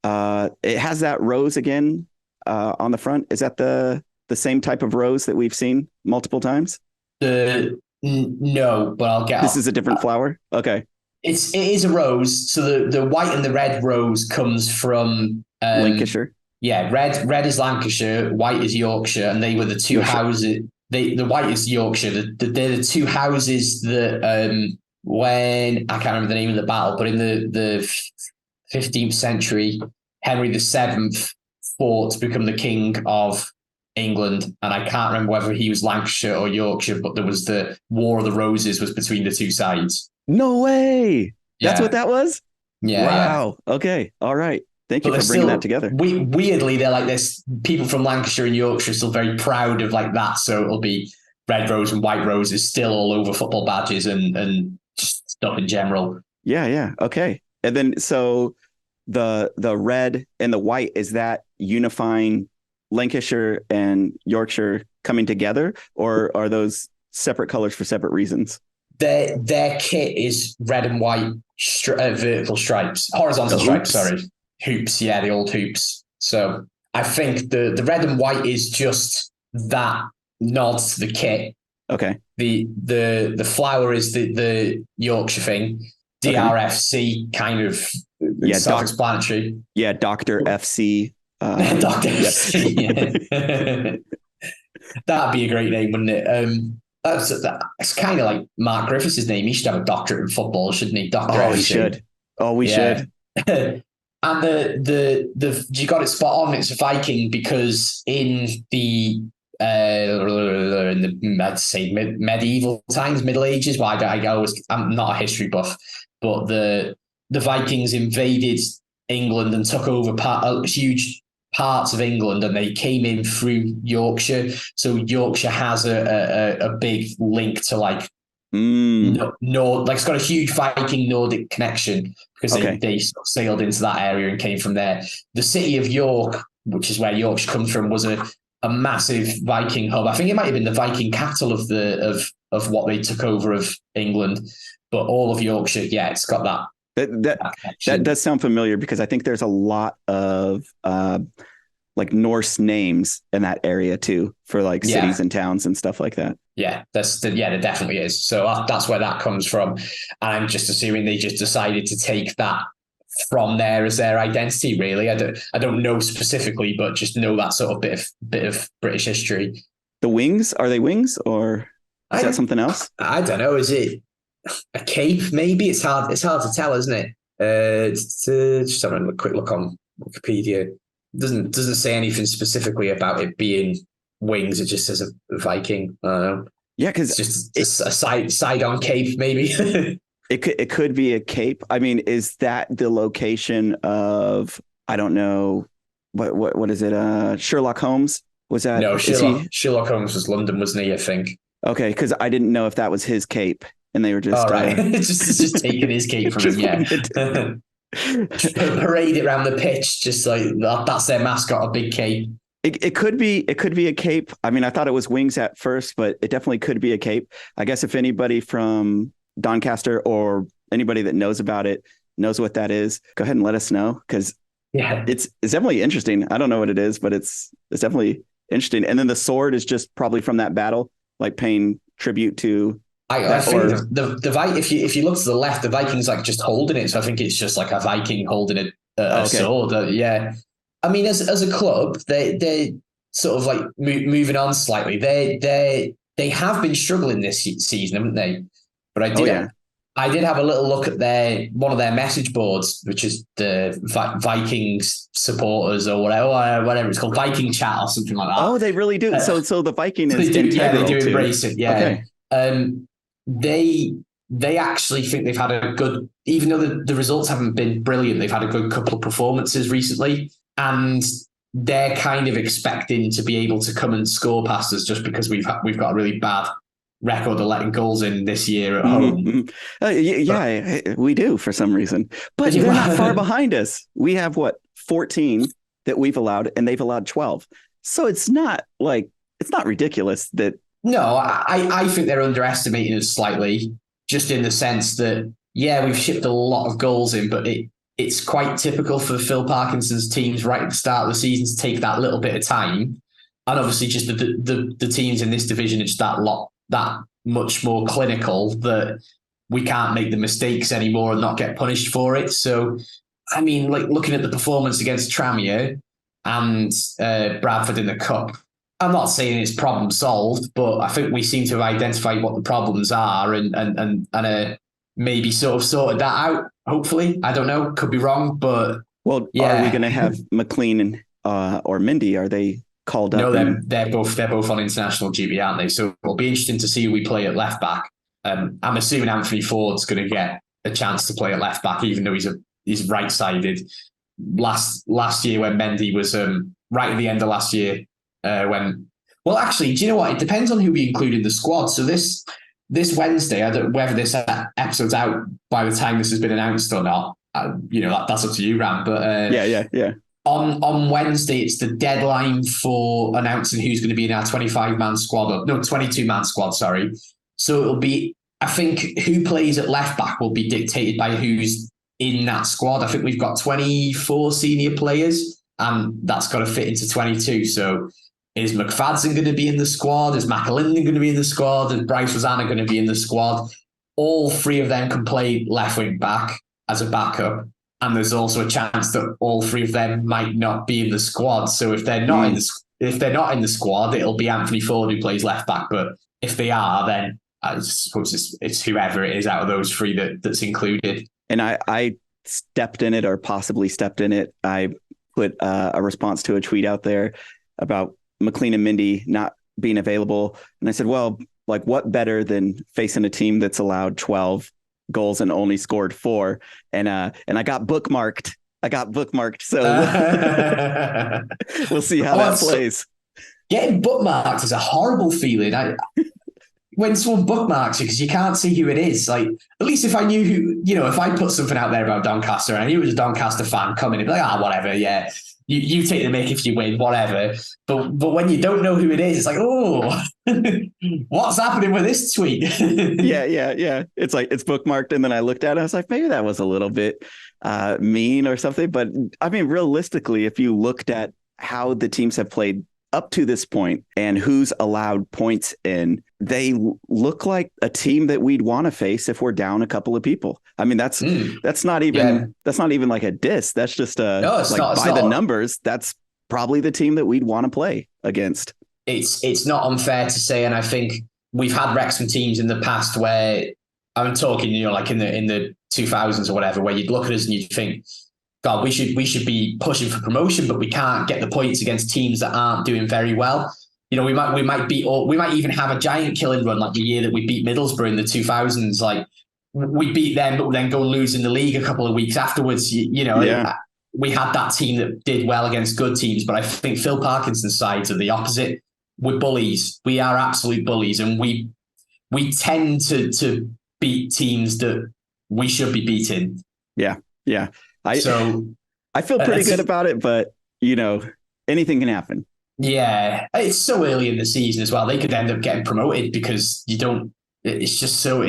It has that rose again on the front. Is that the same type of rose that we've seen multiple times? No, but I'll get. This is a different flower. Okay, it is a rose. So the white and the red rose comes from Lancashire. Yeah, red is Lancashire, white is Yorkshire, and they were the two houses. The white is Yorkshire. They're the two houses that when I can't remember the name of the battle, but in the 15th century, Henry VII fought to become the king of England, and I can't remember whether he was Lancashire or Yorkshire, but there was the War of the Roses was between the two sides. No way. That's what that was? Yeah, yeah. Wow. Okay. All right. Thank But you they're for bringing still that together. weirdly, they're like this. People from Lancashire and Yorkshire are still very proud of like that. So it'll be red rose and white roses still all over football badges and just stuff in general. Yeah. Yeah. Okay. And then so the red and the white, is that unifying Lancashire and Yorkshire coming together, or are those separate colors for separate reasons? Their kit is red and white vertical stripes, horizontal stripes. Sorry, hoops. Yeah, the old hoops. So I think the red and white is just that nod to the kit. Okay. The flower is the Yorkshire thing. DRFC kind of self-explanatory. Yeah, Dr. FC. Dr. FC. That'd be a great name, wouldn't it? It's kind of like Mark Griffiths' name. He should have a doctorate in football, shouldn't he? Dr. FC. He should. Oh, we should. And the you got it spot on. It's a Viking because in the I'd say medieval times, Middle Ages. Well, I'm not a history buff, but the Vikings invaded England and took over huge parts of England, and they came in through Yorkshire. So Yorkshire has a big link to like like it's got a huge Viking Nordic connection because they sailed into that area and came from there. The city of York, which is where Yorkshire comes from, was a massive Viking hub. I think it might have been the Viking capital of what they took over of England. But all of Yorkshire, yeah, it's got that does sound familiar, because I think there's a lot of like Norse names in that area too, for like cities and towns and stuff like that. Yeah, there definitely is. So that's where that comes from. And I'm just assuming they just decided to take that from there as their identity. Really, I don't know specifically, but just know that sort of bit of British history. The wings, are they wings, or is that something else? I don't know. Is it a cape? Maybe it's hard to tell, isn't it? Just having a quick look on Wikipedia. Doesn't say anything specifically about it being wings. It just says a Viking. Yeah, because it's just a side on cape, maybe. It could be a cape. I mean, is that the location of, I don't know, what is it? Sherlock Holmes? Was that? No, Sherlock Holmes was London, wasn't he? I think. Okay, because I didn't know if that was his cape, and they were just just taking his cape from him. Yeah. Parade it around the pitch, just like that's their mascot, a big cape. It could be a cape. I mean, I thought it was wings at first, but it definitely could be a cape. I guess if anybody from Doncaster or anybody that knows about it knows what that is, go ahead and let us know, because it's definitely interesting. I don't know what it is, but it's definitely interesting. And then the sword is just probably from that battle, like paying tribute to. I think the if you look to the left, the Viking's like just holding it. So I think it's just like a Viking holding a sword. Yeah. I mean, as a club, they're sort of like moving on slightly. They have been struggling this season, haven't they? But I did have a little look at one of their message boards, which is the Vikings supporters or whatever it's called, Viking chat or something like that. Oh, they really do. So the Viking is they do embrace it. Yeah. Okay. They actually think they've had a good, even though the results haven't been brilliant, they've had a good couple of performances recently, and they're kind of expecting to be able to come and score past us just because we've got a really bad record of letting goals in this year at home. We do for some reason, but they're not far behind us. We have 14 that we've allowed, and they've allowed 12. So it's not ridiculous that. No, I think they're underestimating us slightly, just in the sense that, we've shipped a lot of goals in, but it's quite typical for Phil Parkinson's teams right at the start of the season to take that little bit of time. And obviously just the teams in this division are just that much more clinical that we can't make the mistakes anymore and not get punished for it. So, I mean, like looking at the performance against Tranmere and Bradford in the Cup, I'm not saying it's problem solved, but I think we seem to have identified what the problems are and maybe sort of sorted that out. Hopefully, I don't know, could be wrong, but are we going to have McLean or Mindy? Are they called up? No, they're both on international duty, aren't they? So it'll be interesting to see who we play at left back. I'm assuming Anthony Ford's going to get a chance to play at left back, even though is right-sided. Last year when Mendy was right at the end of last year well, actually, do you know what? It depends on who we include in the squad. So this Wednesday, I don't whether this episode's out by the time this has been announced or not. That's up to you, Ram. But yeah. On Wednesday, it's the deadline for announcing who's going to be in our 25-man squad. 22-man squad, sorry. So it'll be, I think, who plays at left back will be dictated by who's in that squad. I think we've got 24 senior players, and that's got to fit into 22. So is McFadden going to be in the squad? Is McAlinden going to be in the squad? Is Bryce Rosanna going to be in the squad? All three of them can play left wing back as a backup. And there's also a chance that all three of them might not be in the squad. So if they're not in the squad, it'll be Anthony Ford who plays left back. But if they are, then I suppose it's whoever it is out of those three that's included. And I stepped in it, or possibly stepped in it. I put a response to a tweet out there about McLean and Mendy not being available. And I said, well, like, what better than facing a team that's allowed 12 goals and only scored 4? And I got bookmarked. So we'll see how that plays. Getting bookmarked is a horrible feeling. When someone bookmarks you because you can't see who it is, like, at least if I knew who, if I put something out there about Doncaster and I knew it was a Doncaster fan coming, it'd be like, whatever, yeah. You take the mick if you win, whatever. But when you don't know who it is, it's like, oh, what's happening with this tweet? Yeah. It's like, it's bookmarked. And then I looked at it, I was like, maybe that was a little bit mean or something. But I mean, realistically, if you looked at how the teams have played up to this point and who's allowed points in, they look like a team that we'd want to face if we're down a couple of people. I mean, that's not even like a diss. That's just the numbers. That's probably the team that we'd want to play against. It's not unfair to say, and I think we've had Wrexham teams in the past where I'm talking, like in the 2000s or whatever, where you'd look at us and you'd think, God, we should be pushing for promotion, but we can't get the points against teams that aren't doing very well. We might even have a giant killing run like the year that we beat Middlesbrough in the 2000s. Like, we beat them, but then go and lose in the league a couple of weeks afterwards. We had that team that did well against good teams, but I think Phil Parkinson's sides are the opposite. We're bullies. We are absolute bullies, and we tend to beat teams that we should be beating. Yeah. I feel pretty good about it, but anything can happen. Yeah, it's so early in the season as well. They could end up getting promoted because you don't. It's just so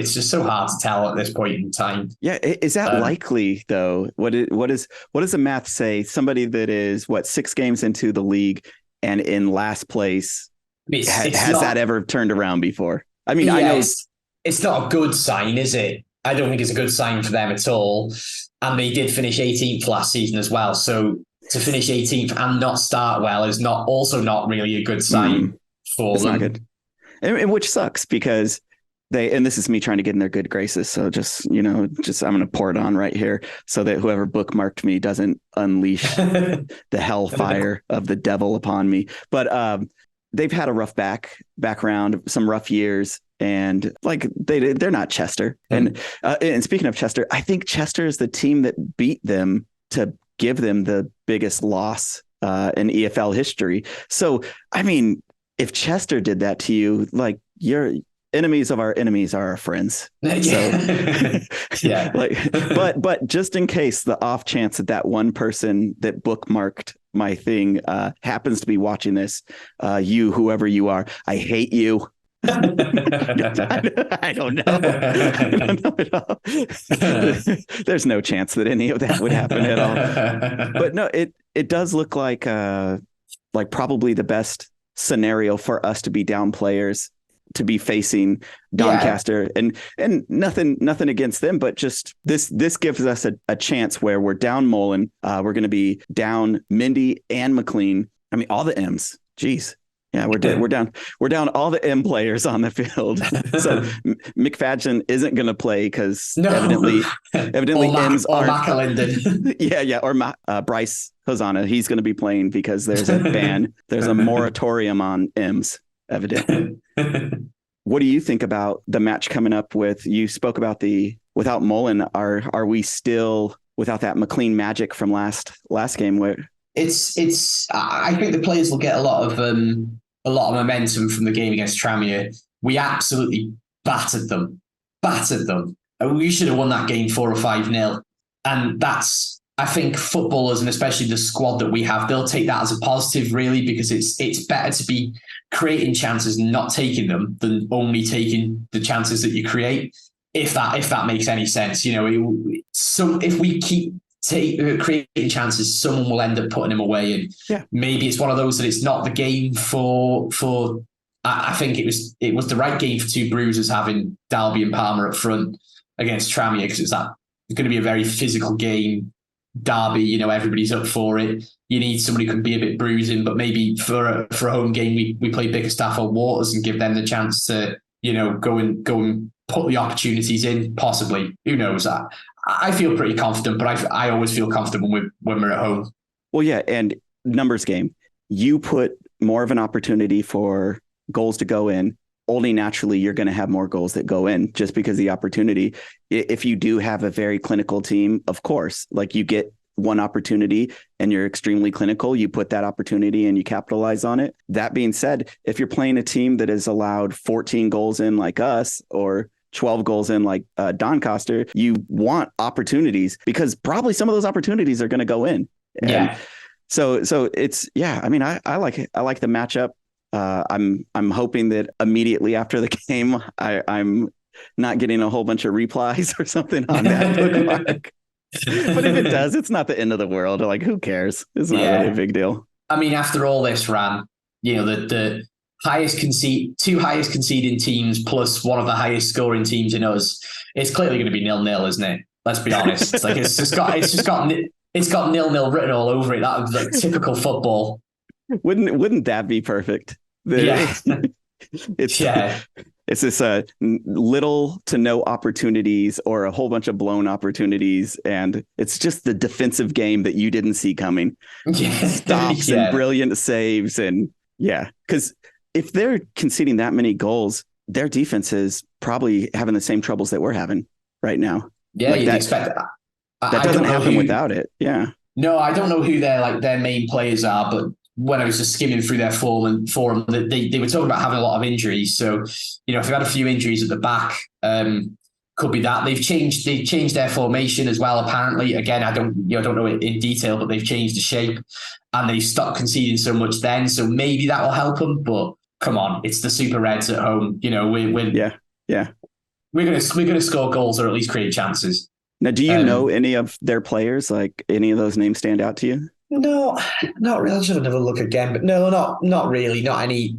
hard to tell at this point in time. Yeah, is that likely though? What does the math say? Somebody that is 6 games into the league and in last place has that ever turned around before? I mean, I know it's not a good sign, is it? I don't think it's a good sign for them at all. And they did finish 18th last season as well. So to finish 18th and not start well is not really a good sign for them. Not good. And which sucks because and this is me trying to get in their good graces. So just I'm going to pour it on right here so that whoever bookmarked me doesn't unleash the hellfire of the devil upon me. But they've had a rough background, some rough years. And like they're not Chester. And speaking of Chester, I think Chester is the team that beat them to give them the biggest loss in EFL history. So, I mean, if Chester did that to you, like, your enemies of our enemies are our friends. So, yeah. But just in case, the off chance that one person that bookmarked my thing happens to be watching this, whoever you are, I hate you. I don't know. I don't know at all. There's no chance that any of that would happen at all. But no, it does look like probably the best scenario for us to be down players, to be facing Doncaster, and nothing against them, but just this gives us a chance where we're down Mullen, we're going to be down Mendy and McLean. I mean, all the M's. Jeez. Yeah, we're down all the M players on the field. So McFadden isn't going to play because evidently M's aren't. McAlinden. Yeah, or Bryce Hosanna. He's going to be playing because there's a ban. There's a moratorium on M's, evidently. What do you think about the match coming up with? You spoke about without Mullen. Are we still without that McLean magic from last game. Where I think the players will get a lot of momentum from the game against Tranmere. We absolutely battered them. And we should have won that game 4 or 5-0. And that's, I think, footballers, and especially the squad that we have, they'll take that as a positive, really, because it's better to be creating chances and not taking them than only taking the chances that you create. If that makes any sense, if we keep creating chances, someone will end up putting them away, and maybe it's one of those that it's not the game for. I think it was the right game for two bruisers, having Dalby and Palmer up front against Tranmere, because it's going to be a very physical game. Derby, everybody's up for it. You need somebody who can be a bit bruising, but maybe for a home game, we play Bickerstaff or Waters and give them the chance to, go and put the opportunities in, possibly. Who knows? I feel pretty confident, but I always feel comfortable when we're at home. Well, yeah, and numbers game. You put more of an opportunity for goals to go in. Only naturally you're going to have more goals that go in just because the opportunity. If you do have a very clinical team, of course, like you get one opportunity and you're extremely clinical, you put that opportunity and you capitalize on it. That being said, if you're playing a team that has allowed 14 goals in like us, or 12 goals in like Doncaster, you want opportunities, because probably some of those opportunities are going to go in. And so it's, I mean, I like it. I like the matchup. I'm hoping that immediately after the game, I'm not getting a whole bunch of replies or something on that bookmark. But if it does, it's not the end of the world. Like, who cares? It's not really a big deal. I mean, after all this, Ran, the two highest conceding teams plus one of the highest scoring teams in us, it's clearly going to be 0-0, isn't it? Let's be honest. It's like it's just got 0-0 written all over it. That was like typical football. Wouldn't that be perfect? It's this little to no opportunities or a whole bunch of blown opportunities, and it's just the defensive game that you didn't see coming. Stops and brilliant saves, and because if they're conceding that many goals, their defense is probably having the same troubles that we're having right now. Yeah, you'd expect that. That doesn't happen without it. Yeah. No, I don't know who their main players are, but when I was just skimming through their forum, they were talking about having a lot of injuries. So, if you've had a few injuries at the back, could be that. They've changed their formation as well, apparently. Again, I don't know it in detail, but they've changed the shape and they've stopped conceding so much then. So maybe that will help them. But come on, it's the Super Reds at home. We're gonna score goals or at least create chances. Now, do you know any of their players? Like, any of those names stand out to you? No, not really. I'll just have another look again. But no, not really. Not any.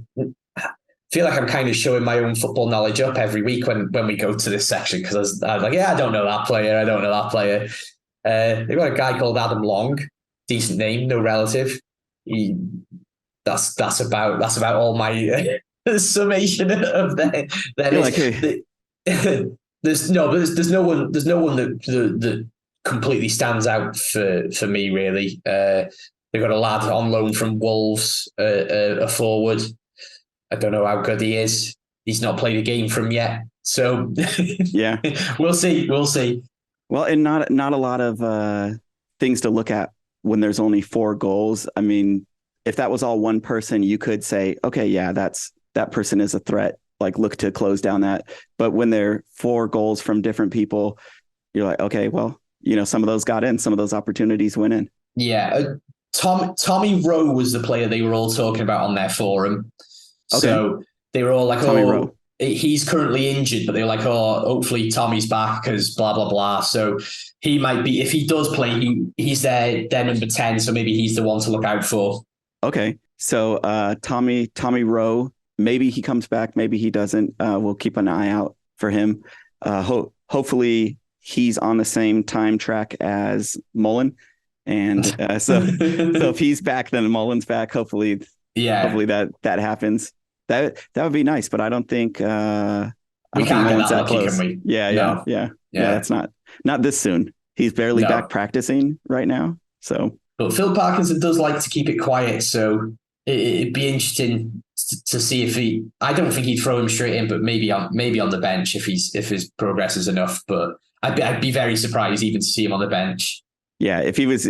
I feel like I'm kind of showing my own football knowledge up every week when we go to this section, because I was like, I don't know that player. I don't know that player. They've got a guy called Adam Long. Decent name, no relative. That's about all my summation of their There's no one that completely stands out for me, really. They've got a lad on loan from Wolves, a forward. I don't know how good he is. He's not played a game for him yet, so we'll see. Well, and not a lot of things to look at when there's only 4 goals. I mean, if that was all one person, you could say, okay, that person is a threat. Like, look to close down that. But when there are 4 goals from different people, you're like, okay, well, some of those got in, some of those opportunities went in. Yeah. Tommy Rowe was the player they were all talking about on their forum. Okay. So they were all like, Tommy Rowe. He's currently injured, but they were like, hopefully Tommy's back because blah, blah, blah. So he might be, if he does play, he's their number 10. So maybe he's the one to look out for. Okay. So Tommy Rowe, maybe he comes back, maybe he doesn't. We'll keep an eye out for him. Hopefully he's on the same time track as Mullen. And so if he's back, then Mullen's back. Hopefully that happens. That would be nice, but I don't think we can't get that lucky, can we? Yeah. That's not this soon. He's barely back practicing right now. So, but Phil Parkinson does like to keep it quiet, so it'd be interesting to see if he. I don't think he'd throw him straight in, but maybe on the bench if his progress is enough. But I'd be very surprised even to see him on the bench. Yeah, if he was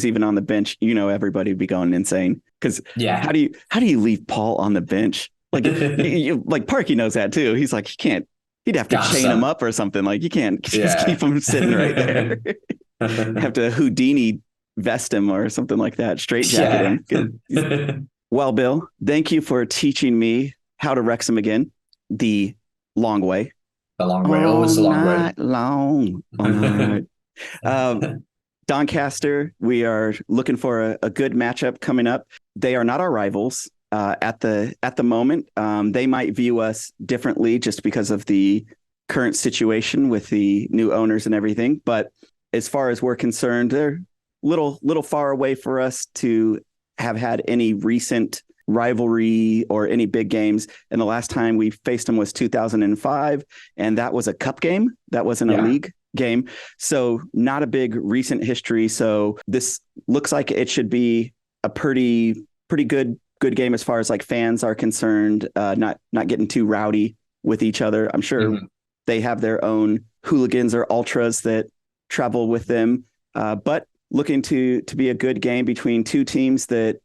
even on the bench, everybody would be going insane. Because how do you leave Paul on the bench? Like like Parky knows that too. He's like he'd have to chain him up or something. Like you can't just keep him sitting right there. Have to Houdini vest him or something like that. Straight jacket him. Well, Bill, thank you for teaching me how to Wrexham again the long way. The long way, always the long way. Long. All right. Doncaster, we are looking for a good matchup coming up. They are not our rivals at the moment. They might view us differently just because of the current situation with the new owners and everything. But as far as we're concerned, they're little far away for us to have had any recent rivalry or any big games. And the last time we faced them was 2005, and that was a cup game. That wasn't a league game. So not a big recent history. So this looks like it should be a pretty good game as far as like fans are concerned, not getting too rowdy with each other. I'm sure they have their own hooligans or ultras that travel with them, but looking to be a good game between two teams that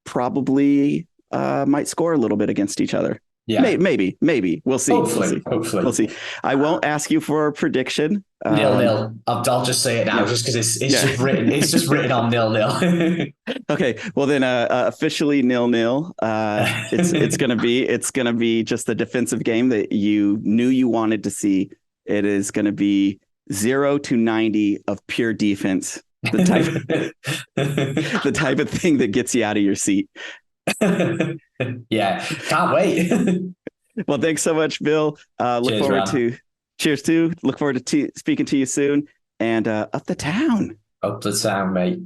probably might score a little bit against each other. Yeah, maybe we'll see. Hopefully. We'll see. I won't ask you for a prediction. 0-0. I'll just say it now, just because it's just written. It's just written on 0-0. Okay, well then, officially 0-0. It's gonna be just the defensive game that you knew you wanted to see. It is gonna be 0 to 90 of pure defense. The type of thing that gets you out of your seat. Yeah, can't wait. Well, thanks so much, Bill. Look forward to speaking to you soon, and up the town, mate.